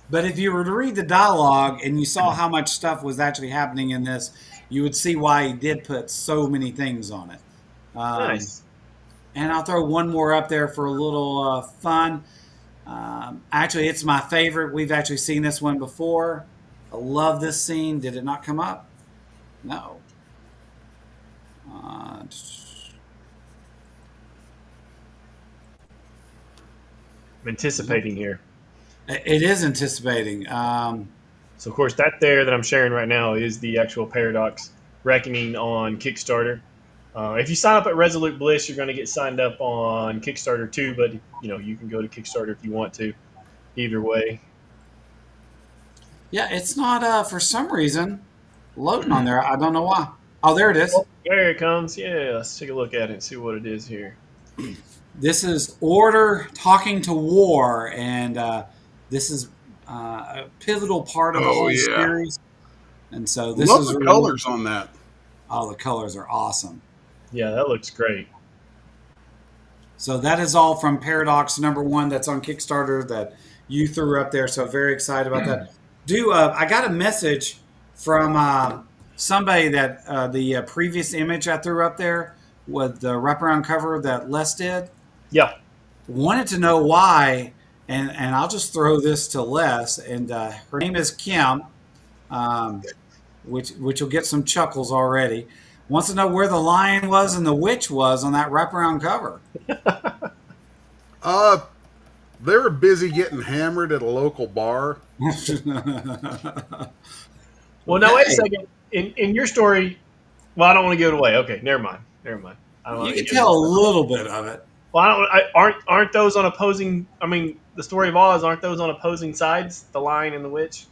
But if you were to read the dialogue and you saw how much stuff was actually happening in this, you would see why he did put so many things on it. Um, Nice. and I'll throw one more up there for a little fun. Actually, it's my favorite. We've actually seen this one before. I love this scene. Did it not come up? No. Uh, I'm anticipating here. it is anticipating. So of course that there that I'm sharing right now is the actual Paradox Reckoning on Kickstarter. If you sign up at Resolute Bliss, you're going to get signed up on Kickstarter too. But you can go to Kickstarter if you want to. Either way. Yeah, it's not for some reason loading on there. I don't know why. Oh, there it is. Oh, there it comes. Yeah, let's take a look at it and see what it is here. This is Order Talking to War, and this is a pivotal part of the Oh whole yeah, series. And so this love is the really, colors on that. oh, the colors are awesome. Yeah, that looks great. So that is all from Paradox #1 that's on Kickstarter that you threw up there. So very excited about that. I got a message from somebody that the previous image I threw up there with the wraparound cover that Les did Yeah. wanted to know why, and I'll just throw this to Les. And her name is Kim, um, which will get some chuckles already. Wants to know where the lion was and the witch was on that wraparound cover. Uh, they were busy getting hammered at a local bar. Well, now wait a Okay. second. In your story, well, I don't want to give it away. Okay, never mind. Never mind. I don't You want to can get into tell a stuff. little bit of it. Well, aren't those on opposing? I mean, the story of Oz, aren't those on opposing sides? The lion and the witch.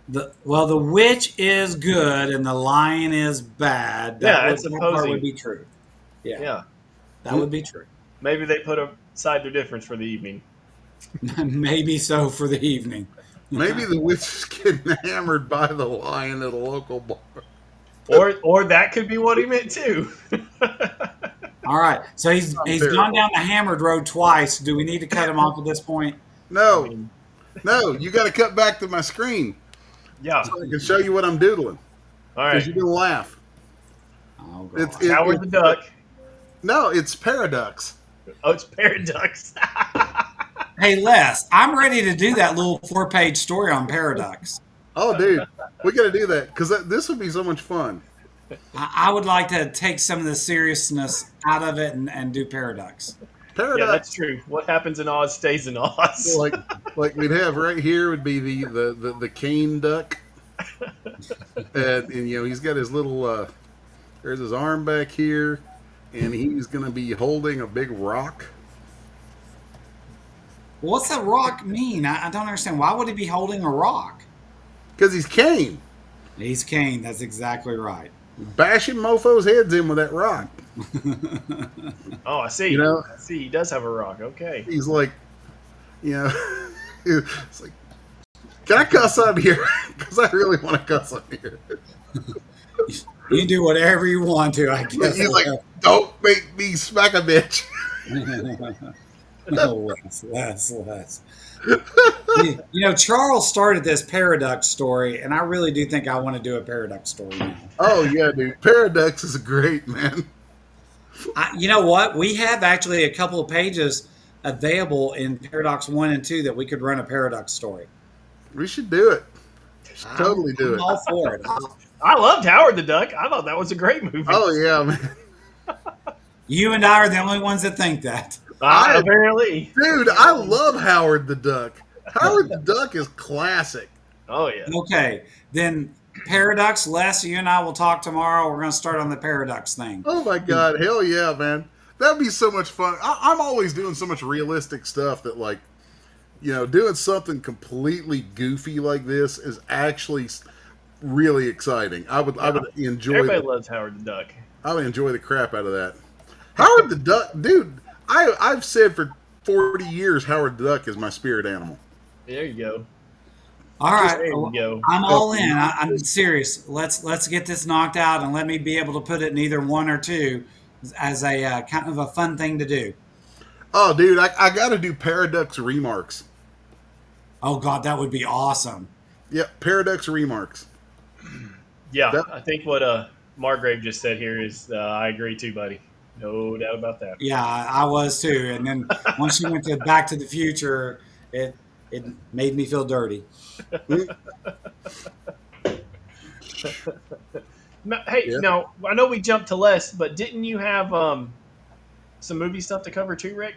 The witch is good and the lion is bad. Yeah, it's That part would opposing. be true. Yeah, Yeah, that would be true. maybe they put aside their difference for the evening. Maybe so for the evening. Maybe the witch is getting hammered by the lion at a local bar. Or that could be what he meant too. All right. So he's terrible. gone down the hammered road twice. Do we need to cut him off at this point? I No, mean, no, you got to cut back to my screen yeah. so I can show you what I'm doodling All because right. you're gonna laugh. Oh, It's God. Howard the Duck. no, it's Paradox. Oh, it's Paradox. Hey, Les, I'm ready to do that little 4-page story on Paradox. Oh, dude, we got to do that because this would be so much fun. I would like to take some of the seriousness out of it and do Paradox. Yeah, that's Paradox, true. What happens in Oz stays in Oz. like we'd have right here would be the cane duck, and he's got his little there's his arm back here, and he's gonna be holding a big rock. What's that rock mean? I don't understand. Why would he be holding a rock? Because he's Kane. He's Kane. That's exactly right. Bashing mofos' heads in with that rock. Oh, I see. You know? I see. He does have a rock. Okay. He's like, it's like, can I cuss on here? Because I really want to cuss on here. You can do whatever you want to, I guess. He's like, don't make me smack a bitch. No, less. Charles started this Paradox story, and I really do think I want to do a Paradox story now. Oh, yeah, dude. Paradox is great, man. You know what? We have actually a couple of pages available in Paradox 1 and 2 that we could run a Paradox story. We should do it. Totally do I'm it. all for it. I loved Howard the Duck. I thought that was a great movie. Oh, yeah, man. You and I are the only ones that think that. Apparently. Dude, I love Howard the Duck. Howard the Duck is classic. Oh, yeah. Okay, then Paradox, Les, you and I will talk tomorrow. We're going to start on the Paradox thing. Oh, my God. Hell yeah, man. That'd be so much fun. I'm always doing so much realistic stuff that, like, doing something completely goofy like this is actually really exciting. I would enjoy. Everybody loves Howard the Duck. I would enjoy the crap out of that. Howard the Duck, dude. I've said for 40 years Howard the Duck is my spirit animal. There you go. All right, There you go. I'm all in. I'm serious. Let's get this knocked out and let me be able to put it in either 1 or 2 as a kind of a fun thing to do. Oh, dude, I got to do Paradox Remarks. Oh God, that would be awesome. Yep, Paradox Remarks. Yeah, I think what Margrave just said here is I agree too, buddy. No doubt about that. Yeah, I was too. And then once you went to Back to the Future, it made me feel dirty. Hey, Yeah. now I know we jumped to Les, but didn't you have some movie stuff to cover too, Rick?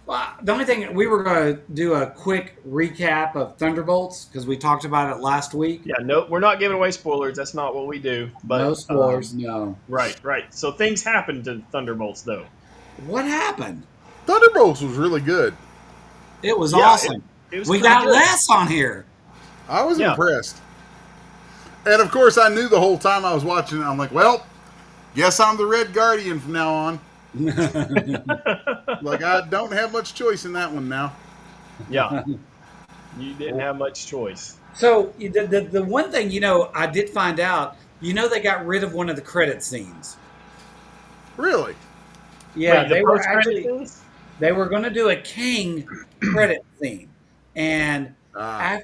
Well, the only thing we were going to do a quick recap of Thunderbolts because we talked about it last week. Yeah, no, we're not giving away spoilers. That's not what we do. But No spoilers, no. Right. So things happened to Thunderbolts, though. What happened? Thunderbolts was really good. It was Yeah, awesome. it was We pretty got good. Les on here. I was Yeah. impressed. And of course, I knew the whole time I was watching it. I'm like, well, guess I'm the Red Guardian from now on. Like, I don't have much choice in that one now. Yeah, you didn't have much choice. So the one thing I did find out, they got rid of one of the credit scenes. Really? Yeah, Wait, the they were post credit actually scenes? they were going to do a King credit scene, and Ah,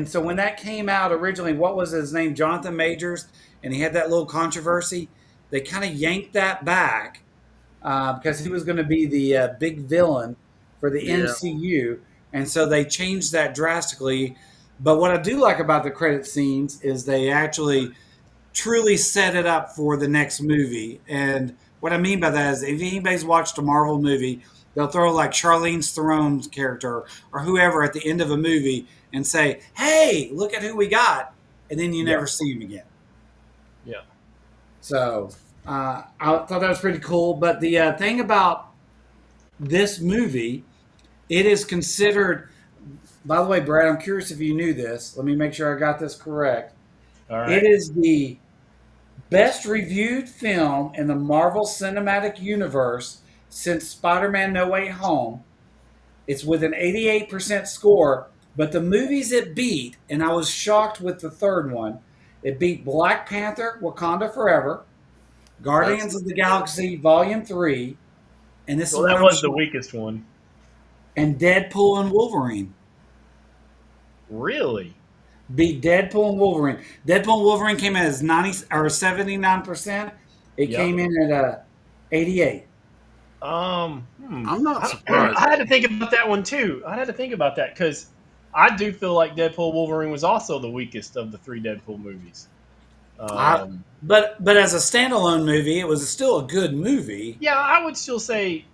so when that came out originally, what was his name, Jonathan Majors, and he had that little controversy. They kind of yanked that back because he was going to be the big villain for the yeah. MCU, and so they changed that drastically. But what I do like about the credit scenes is they actually truly set it up for the next movie. And what I mean by that is, if anybody's watched a Marvel movie, they'll throw like Charlize Theron's character or whoever at the end of a movie and say, "Hey, look at who we got," and then you Yeah, never see him again. yeah. So I thought that was pretty cool. But the thing about this movie, it is considered. By the way, Brad, I'm curious if you knew this. Let me make sure I got this correct. All It right. is the best reviewed film in the Marvel Cinematic Universe since Spider Man No Way Home. It's with an 88% score, but the movies it beat, and I was shocked with the third one, it beat Black Panther Wakanda Forever, That's Guardians of the Galaxy Volume 3, and this is Well, what that I'm was the shocked, weakest one. and Deadpool and Wolverine. Really? Beat Deadpool and Wolverine. Deadpool and Wolverine came in as 90 or 79%. It Yep. came in at 88. I'm not I surprised. had to think about that one too. I had to think about that because I do feel like Deadpool Wolverine was also the weakest of the three Deadpool movies. I, Um, but as a standalone movie, it was still a good movie. yeah, I would still say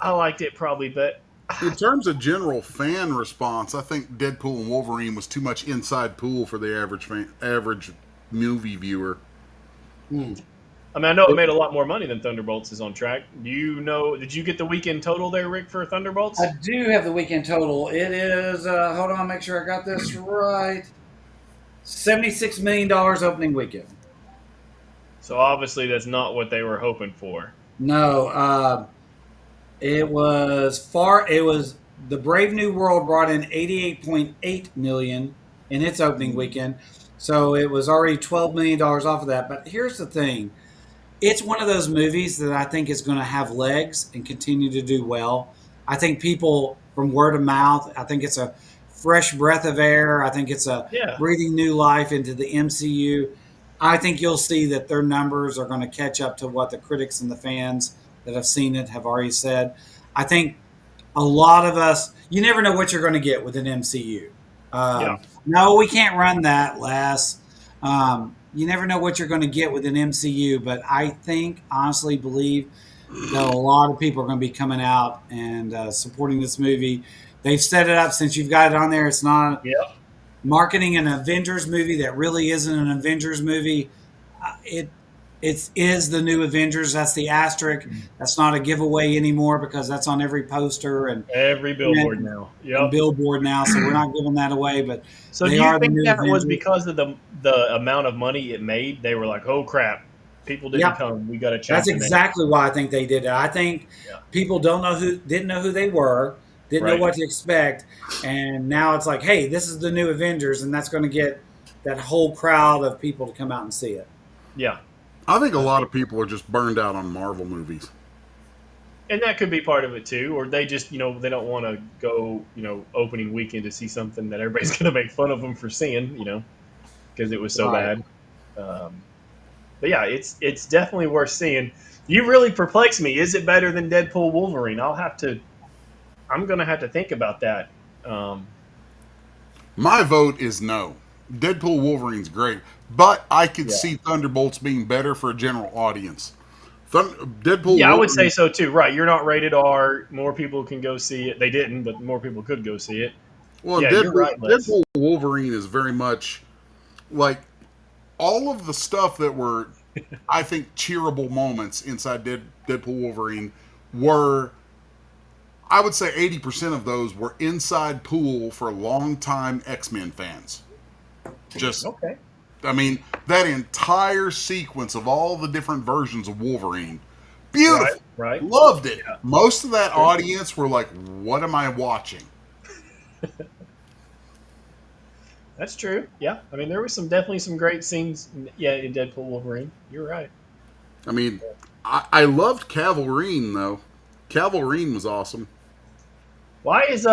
I liked it probably, but In terms of general fan response, I think Deadpool and Wolverine was too much inside pool for the average movie viewer. Hmm. I mean, I know it made a lot more money than Thunderbolts is on track. Do you know? Did you get the weekend total there, Rick, for I Thunderbolts? do have the weekend total. It is, hold on, make sure I got this right. $76 million opening weekend. So obviously that's not what they were hoping for. No, it was the Brave New World brought in 88.8 million in its opening weekend. So it was already $12 million off of that. But here's the thing. It's one of those movies that I think is going to have legs and continue to do well. I think people from word of mouth, I think it's a fresh breath of air. I think it's a Yeah, breathing new life into the MCU. I think you'll see that their numbers are going to catch up to what the critics and the fans that have seen it have already said. I think a lot of us, you never know what you're going to get with an MCU. yeah, No, we can't run that, Les. You never know what you're going to get with an MCU, but I think, honestly, believe that a lot of people are going to be coming out and supporting this movie. They've set it up since you've got it on there. It's not yeah, marketing an Avengers movie that really isn't an Avengers movie. It is the new Avengers. That's the asterisk. That's not a giveaway anymore because that's on every poster every billboard and, now. and Yep. billboard now. So we're not giving that away, but So they do you are the think new that was Avengers. because of the amount of money it made? They were like, "Oh crap, people didn't Yep. come. We got to change That's the name." exactly why I think they did it. I think Yeah. people didn't know who they were, didn't know Right. what to expect, and now it's like, hey, this is the new Avengers, and that's going to get that whole crowd of people to come out and see it. Yeah. I think a I lot think, of people are just burned out on Marvel movies. and that could be part of it too, or they just they don't want to go opening weekend to see something that everybody's going to make fun of them for seeing because it was so Right. bad. Um, but yeah, it's definitely worth seeing. You really perplex me. Is it better than Deadpool Wolverine? I'm gonna have to think about that. Um, My vote is no. Deadpool Wolverine's great, but I could yeah, see Thunderbolts being better for a general audience. Deadpool yeah, I would say Wolverine. so too. Right, you're not rated R. More people can go see it. They didn't, but more people could go see it. Well, Yeah, you're right, Les. Deadpool Wolverine is very much like all of the stuff that were, I think, cheerable moments inside Deadpool Wolverine were. I would say 80% of those were inside pool for longtime X Men fans. Just Okay. I mean, that entire sequence of all the different versions of Wolverine, beautiful. Right. Loved it. Yeah. Most of that Sure. audience were like, "What am I watching?" That's true. Yeah. I mean, there was definitely some great scenes. Yeah, in Deadpool Wolverine. You're right. I mean, I loved Cavalrine though. Cavalrine was awesome Why is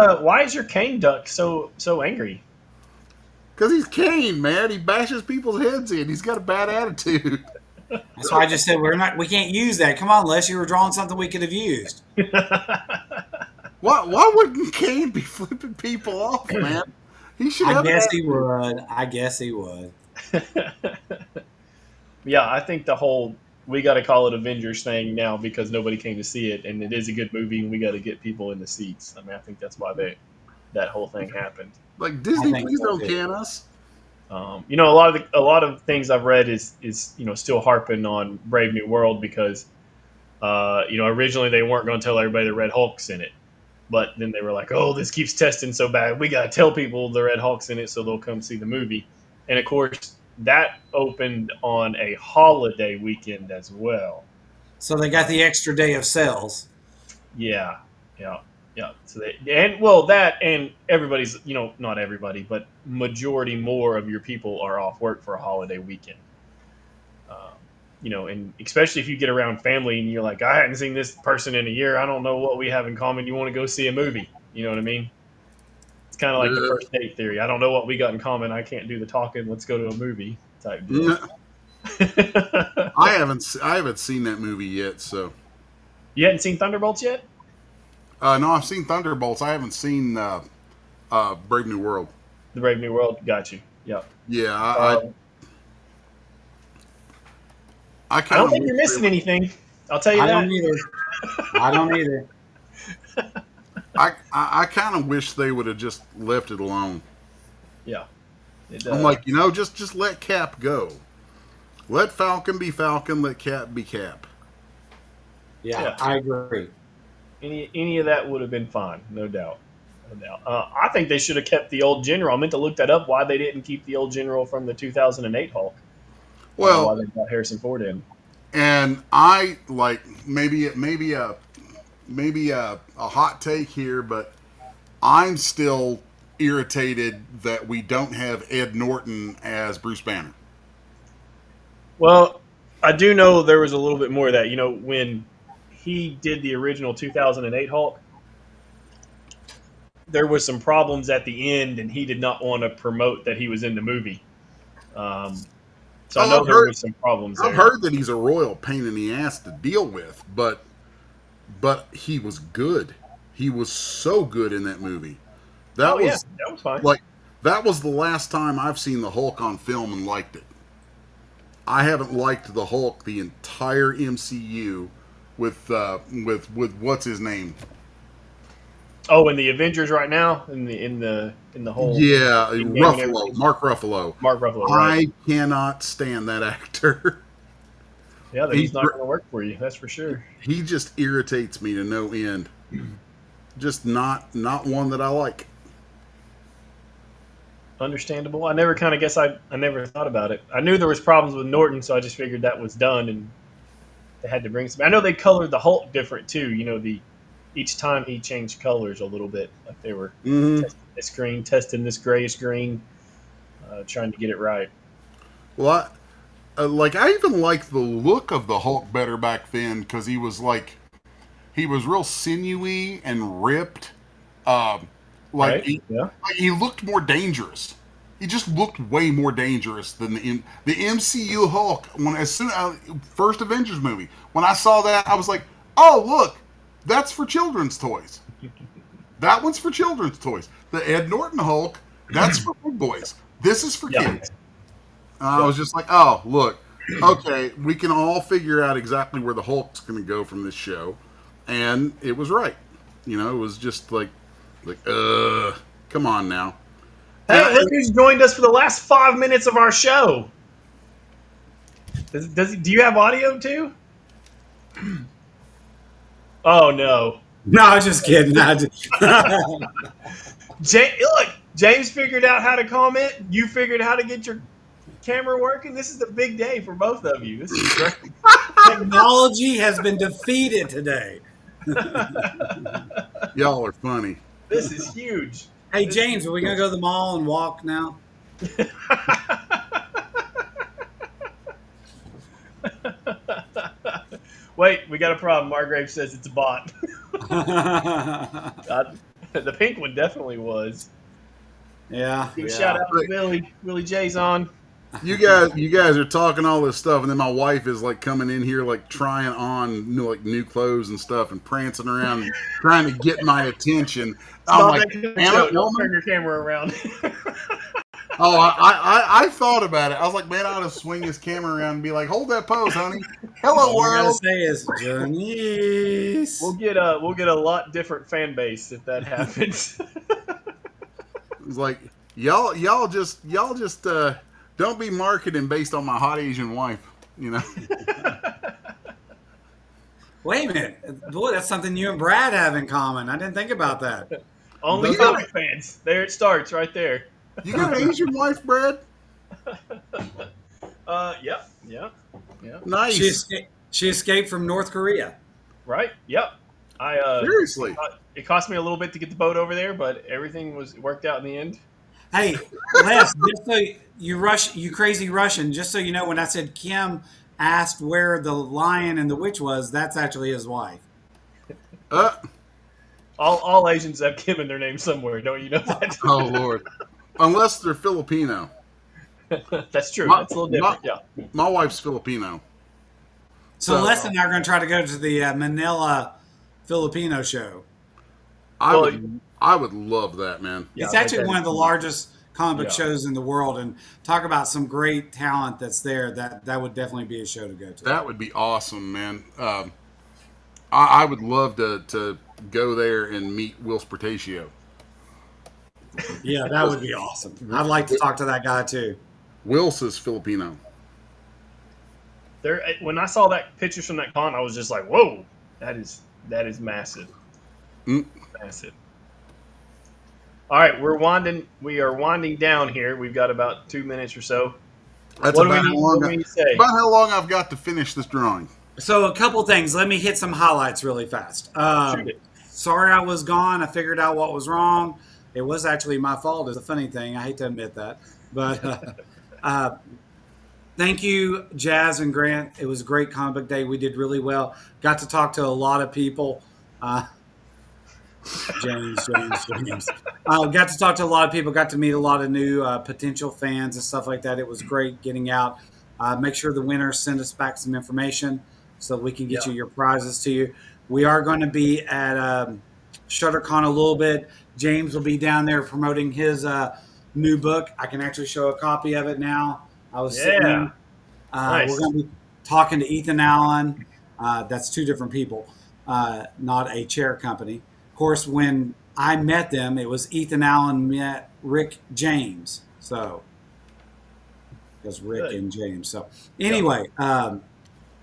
your cane duck so angry? because he's Kane, man. He bashes people's heads in. He's got a bad attitude. That's why I just said we can't use that. Come on, Les, you were drawing something we could have used. Why wouldn't Kane be flipping people off, man? He should I have an guess he attitude. would. I guess he would. Yeah, I think the whole we got to call it Avengers thing now because nobody came to see it, and it is a good movie, and we got to get people in the seats. I mean, I think that's why that whole thing happened. Like I Disney, think please so don't too. can us. A lot of things I've read is still harping on Brave New World because originally they weren't going to tell everybody the Red Hulk's in it, but then they were like, oh, this keeps testing so bad, we got to tell people the Red Hulk's in it so they'll come see the movie. And of course, that opened on a holiday weekend as well. So they got the extra day of sales. Yeah, yeah, yeah. So that and everybody's not everybody, but majority more of your people are off work for a holiday weekend. And especially if you get around family and you're like, I hadn't seen this person in a year. I don't know what we have in common. You want to go see a movie? You know what I mean? It's kind of like the Uh, first date theory. I don't know what we got in common. I can't do the talking. Let's go to a movie type deal. n- I haven't seen that movie yet. So You hadn't seen Thunderbolts yet? no, I've seen Thunderbolts. I haven't seen Brave New World. The Brave New World. Got you. Yep. Yeah, Um, I I kind don't of think you're missing anything. I'll tell you I that. don't either. I don't either. I kind of wish they would have just left it alone. Yeah. It, I'm like, just let Cap go. Let Falcon be Falcon. Let Cap be Cap. Yeah, Yeah. I agree. any of that would have been fine, no doubt. No doubt. I think they should have kept the old general. I meant to look that up. Why they didn't keep the old general from the 2008 Hulk? Why Well, they got Harrison Ford in? and I like maybe a hot take here, but I'm still irritated that we don't have Ed Norton as Bruce Banner. Well, I do know there was a little bit more of that. When he did the original 2008 Hulk, there was some problems at the end, and he did not want to promote that he was in the movie. So I Oh, know there was some problems I've there. heard that he's a royal pain in the ass to deal with, but he was good. He was so good in that movie. That Oh yeah, was that was fine. like that was the last time I've seen the Hulk on film and liked it. I haven't liked the Hulk the entire MCU with what's his name? Oh, in the Avengers right now, in the whole Yeah, in game and Ruffalo, everything. Mark Ruffalo. Mark Ruffalo, right? I cannot stand that actor. Yeah, then He he's not going to work for you. That's for sure. he just irritates me to no end. Just not one that I like. Understandable. I never kind of guess I never thought about it. I knew there was problems with Norton, so I just figured that was done, and they had to bring some. I know they colored the Hulk different too. The each time he changed colors a little bit, like they were Hmm. testing this green, testing this grayish green, trying to get it right. Well, I even liked the look of the Hulk better back then because he was real sinewy and ripped. Um, like Right? Yeah. he looked more dangerous. He just looked way more dangerous than the MCU Hulk. As soon first Avengers movie, when I saw that, I was like, oh look, that's for children's toys. That one's for children's toys. The Ed Norton Hulk, that's for big boys. This is for Yeah. kids. I was just like, oh, look, okay, we can all figure out exactly where the Hulk's going to go from this show, and it was right. It was just come on now. Hey, look who's joined us for the last 5 minutes of our show. Do you have audio too? Oh no. No, I was just kidding. Look, James figured out how to comment. You figured out how to get your camera working? This is a big day for both of you. This is great. Technology has been defeated today. Y'all are funny. This is huge. Hey, This is James, are we going to huge. go to the mall and walk now? Wait, we got a problem. Margrave says it's a bot. The pink one definitely was. Yeah, Give a shout yeah. out to Willie. Willie J's on. You guys are talking all this stuff, and then my wife is like coming in here like trying on new clothes and stuff, and prancing around trying to get my attention. I'm Stop like, that kind of damn show. it, Don't turn woman. your camera around. Oh, I thought about it. I was like, man, I ought to swing this camera around and be like, hold that pose, honey. Hello, All I got to world. say is, Janice. we'll get a lot different fan base if that happens. It's like y'all just don't be marketing based on my hot Asian wife. You know. Wait a minute. Boy, that's something you and Brad have in common. I didn't think about that. Only Those comic fans. There it starts, right there. You got an Asian wife, Brad? Yep, yep, yep. Nice. She escaped from North Korea. Right, yep. Seriously. It cost me a little bit to get the boat over there, but everything worked out in the end. Hey, Les, just so you crazy Russian, just so you know, when I said Kim asked where the lion and the witch was, that's actually his wife. Uh, All Asians have Kim in their name somewhere, don't you know that? oh Lord. Unless they're Filipino. That's true. My- That's a little different. my- Yeah. My wife's Filipino. So Les and I are going to try to go to the Manila Filipino show. I would love that, man. Yeah, It's actually that one of the largest comic book Yeah. shows in the world, and talk about some great talent that's there. That would definitely be a show to go to. That would be awesome, man. I would love to go there and meet Will Sportatio. Yeah, that would be awesome. I'd like to talk to that guy too. Will's is Filipino. When I saw that pictures from that con, I was just like, "Whoa, that is massive, Mm. massive." All right, we are winding down here. We've got about 2 minutes or so. That's What do about we how need? long What do we need to say? about how long I've got to finish this drawing. So a couple things. Let me hit some highlights really fast. Shoot it. Sorry I was gone. I figured out what was wrong. It was actually my fault. It's a funny thing. I hate to admit that, but thank you, Jazz and Grant. It was a great comic book day. We did really well. Got to talk to a lot of people. James. Got to talk to a lot of people. Got to meet a lot of new potential fans and stuff like that. It was great getting out. Make sure the winners send us back some information so we can get you your prizes to you. We are going to be at ShutterCon a little bit. James will be down there promoting his new book. I can actually show a copy of it now. I was sitting in. Nice. We're going to be talking to Ethan Allen. That's two different people, not a chair company. Of course, when I met them, it was Ethan Allen met Rick James. So, because Rick and James. So, anyway,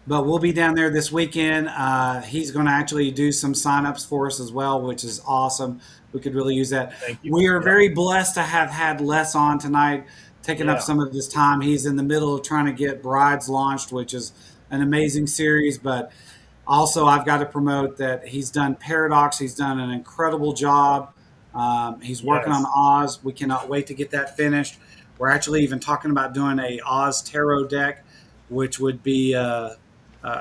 but we'll be down there this weekend. He's going to actually do some signups for us as well, which is awesome. We could really use that. Thank you. We are very blessed to have had Les on tonight, taking up some of his time. He's in the middle of trying to get Brides launched, which is an amazing series. But also, I've got to promote that he's done Paradox. He's done an incredible job. He's working on Oz. We cannot wait to get that finished. We're actually even talking about doing a Oz tarot deck, which would be a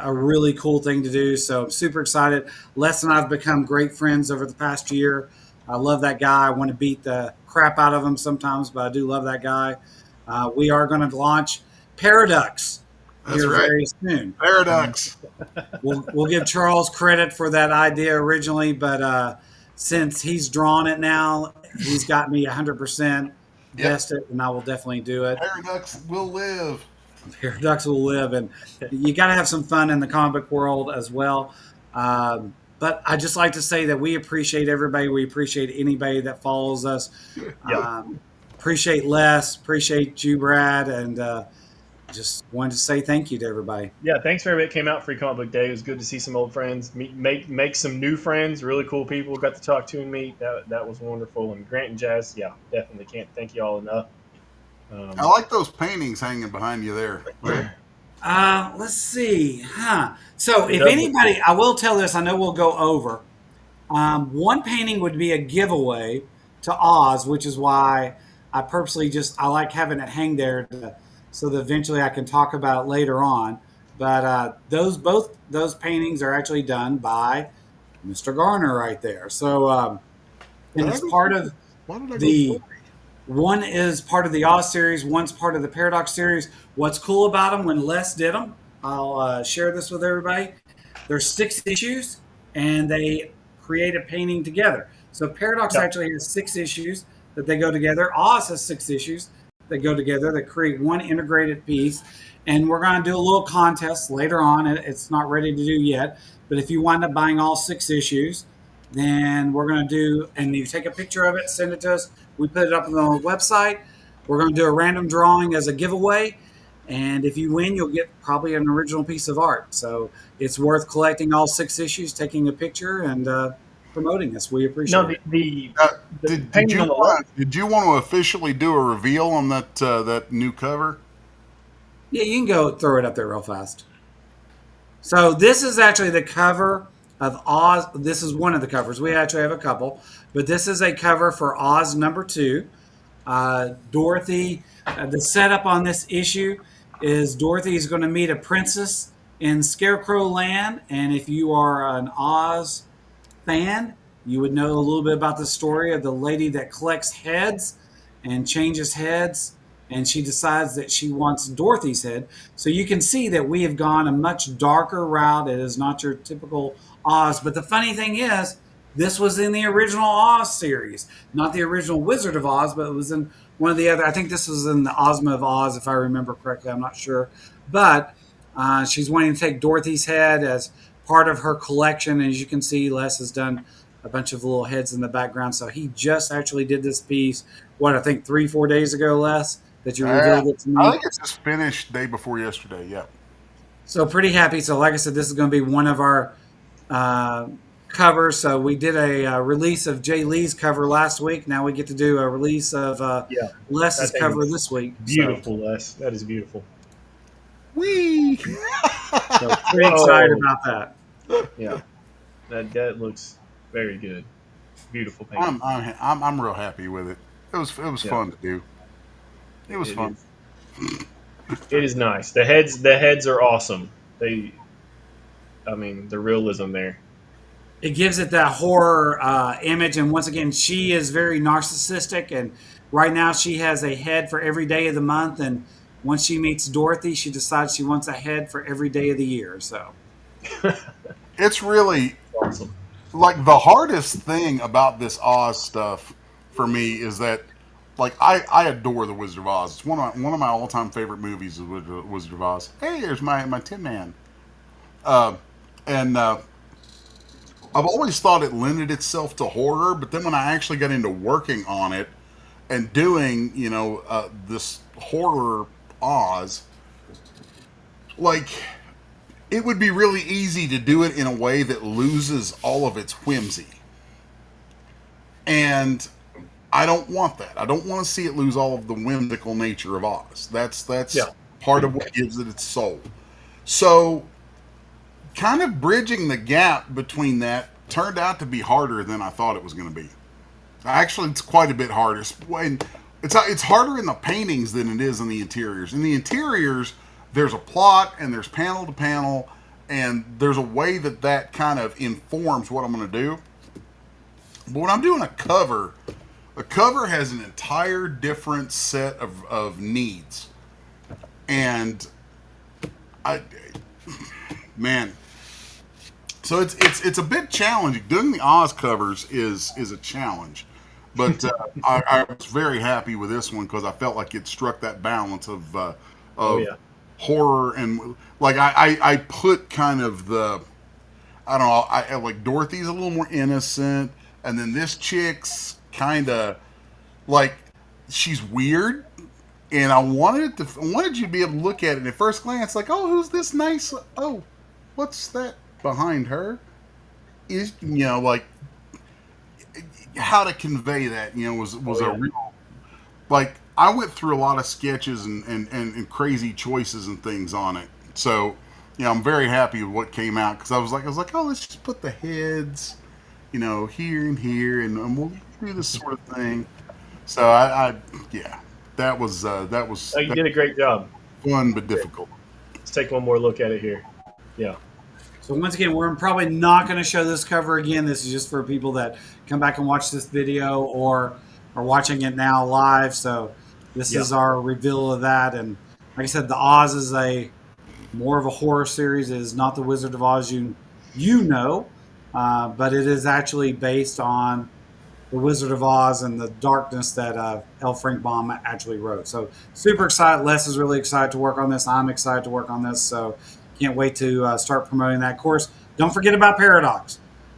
really cool thing to do. So I'm super excited. Les and I have become great friends over the past year. I love that guy. I want to beat the crap out of him sometimes, but I do love that guy. We are going to launch Paradox here very soon. Paradox. We'll give Charles credit for that idea originally, but since he's drawn it now, he's got me 100% vested, and I will definitely do it. Paradox will live. Paradox will live, and you got to have some fun in the comic book world as well. But I just like to say that we appreciate everybody. We appreciate anybody that follows us. Appreciate Les, appreciate you, Brad, and just wanted to say thank you to everybody. Yeah, thanks for everybody that came out for Comic Book Day. It was good to see some old friends, make some new friends, really cool people got to talk to and meet. That was wonderful. And Grant and Jazz, definitely can't thank you all enough. I like those paintings hanging behind you there. Let's see. So It if does look anybody, cool. I will tell this. I know we'll go over. One painting would be a giveaway to Oz, which is why I purposely just I like having it hang there so that eventually I can talk about it later on. But those both those paintings are actually done by Mr. Garner right there. So Did and I it's go part three? of Why did I go three? the one is part of the Oz series, one's part of the Paradox series. What's cool about them when Les did them, I'll share this with everybody. There's 6 issues, and they create a painting together. So Paradox Yeah. actually has 6 issues that they go together. Oz has 6 issues that go together that create one integrated piece. And we're going to do a little contest later on. It's not ready to do yet, but if you wind up buying all 6 issues, then we're going to do, and you take a picture of it, send it to us. We put it up on the website. We're going to do a random drawing as a giveaway. And if you win, you'll get probably an original piece of art. So it's worth collecting all 6 issues, taking a picture, and promoting us. We No, appreciate the it. the, Uh, the did painting you on the want left. to officially do a reveal on that new cover? Yeah, you can go throw it up there real fast. So this is actually the cover of Oz. This is one of the covers. We actually have a couple, but this is a cover for Oz #2. Dorothy, the setup on this issue is Dorothy is going to meet a princess in Scarecrow Land, and if you are an Oz fan, you would know a little bit about the story of the lady that collects heads and changes heads. And she decides that she wants Dorothy's head. So you can see that we have gone a much darker route. It is not your typical Oz. But the funny thing is, this was in the original Oz series, not the original Wizard of Oz, but it was in one of the other. I think this was in the Ozma of Oz, if I remember correctly. I'm not sure. But she's wanting to take Dorothy's head as part of her collection. As you can see, Les has done a bunch of little heads in the background. So he just actually did this piece, what I think 3, 4 days ago, Les, that you revealed it to I me. think it's just finished day before yesterday. Yeah. So pretty happy. So like I said, this is going to be one of our uh, covers. So we did a release of Jay Lee's cover last week. Now we get to do a release of Yeah, Les's that thing cover is this week. So beautiful, Les. That is beautiful. Wee. pretty excited Whoa. about that. Yeah, that looks very good. Beautiful painting. I'm real happy with it. It was Yeah, fun to do. It was it fun. is. It is nice. The heads are awesome. I mean, the realism there. It gives it that horror image. And once again, she is very narcissistic. And right now, she has a head for every day of the month. And once she meets Dorothy, she decides she wants a head for every day of the year. So It's really Awesome. like the hardest thing about this Oz stuff for me is that like I adore the Wizard of Oz. It's one of my all time favorite movies is Wizard of Oz. Hey, there's my Tin Man. Uh, and I've always thought it lended itself to horror, but then when I actually got into working on it and doing, this horror Oz, like it would be really easy to do it in a way that loses all of its whimsy. And I don't want that. I don't want to see it lose all of the whimsical nature of Oz. That's Yeah. part of what gives it its soul. So, kind of bridging the gap between that turned out to be harder than I thought it was going to be. Actually, it's quite a bit harder. It's harder in the paintings than it is in the interiors. In the interiors, there's a plot and there's panel to panel, and there's a way that kind of informs what I'm going to do. But when I'm doing a cover has an entire different set of needs. And I, man, so it's a bit challenging. Doing the Oz covers is a challenge, but I was very happy with this one because I felt like it struck that balance Oh of yeah. horror and like I put kind of the I don't know I like Dorothy's a little more innocent, and then this chick's kind of like she's weird, and I wanted you to be able to look at it at first glance like, oh, who's this nice, oh, what's that behind her, is like how to convey that was Oh a yeah. real like I went through a lot of sketches and crazy choices and things on it. So, I'm very happy with what came out because I was like, oh, let's just put the heads, here and here, and we'll do this sort of thing. So yeah, that was Oh, you did a great job. fun but difficult. Let's take one more look at it here. Yeah. So once again, we're probably not going to show this cover again. This is just for people that come back and watch this video or are watching it now live. So this is our reveal of that. And like I said, the Oz is more of a horror series. It is not the Wizard of Oz you know, but it is actually based on the Wizard of Oz and the darkness that L. Frank Baum actually wrote. So super excited. Les is really excited to work on this. I'm excited to work on this. So can't wait to start promoting that course. Don't forget about Paradox.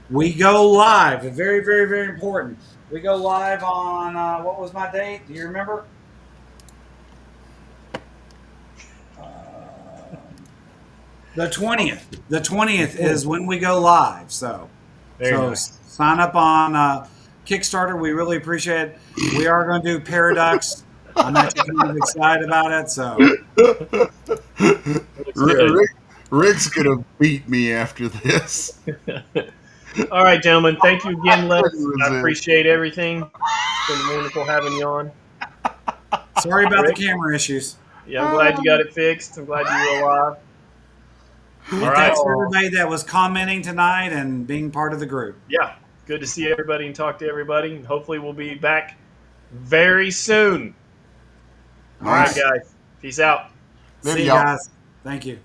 We go live. Very, very, very important. We go live on, what was my date? Do you remember? The 20th. The 20th is when we go live. So, Nice. Sign up on Kickstarter. We really appreciate it. We are going to do Paradox. I'm actually kind of excited about it. So, Rick's gonna beat me after this. All right, gentlemen. Thank you again, Les. I appreciate everything. It's been wonderful having you on. Sorry about the camera issues. Yeah, I'm glad you got it fixed. I'm glad you were alive. All right. Thanks for everybody that was commenting tonight and being part of the group. Yeah, good to see everybody and talk to everybody. And hopefully we'll be back very soon. All right, guys. Peace out. See you guys. Thank you.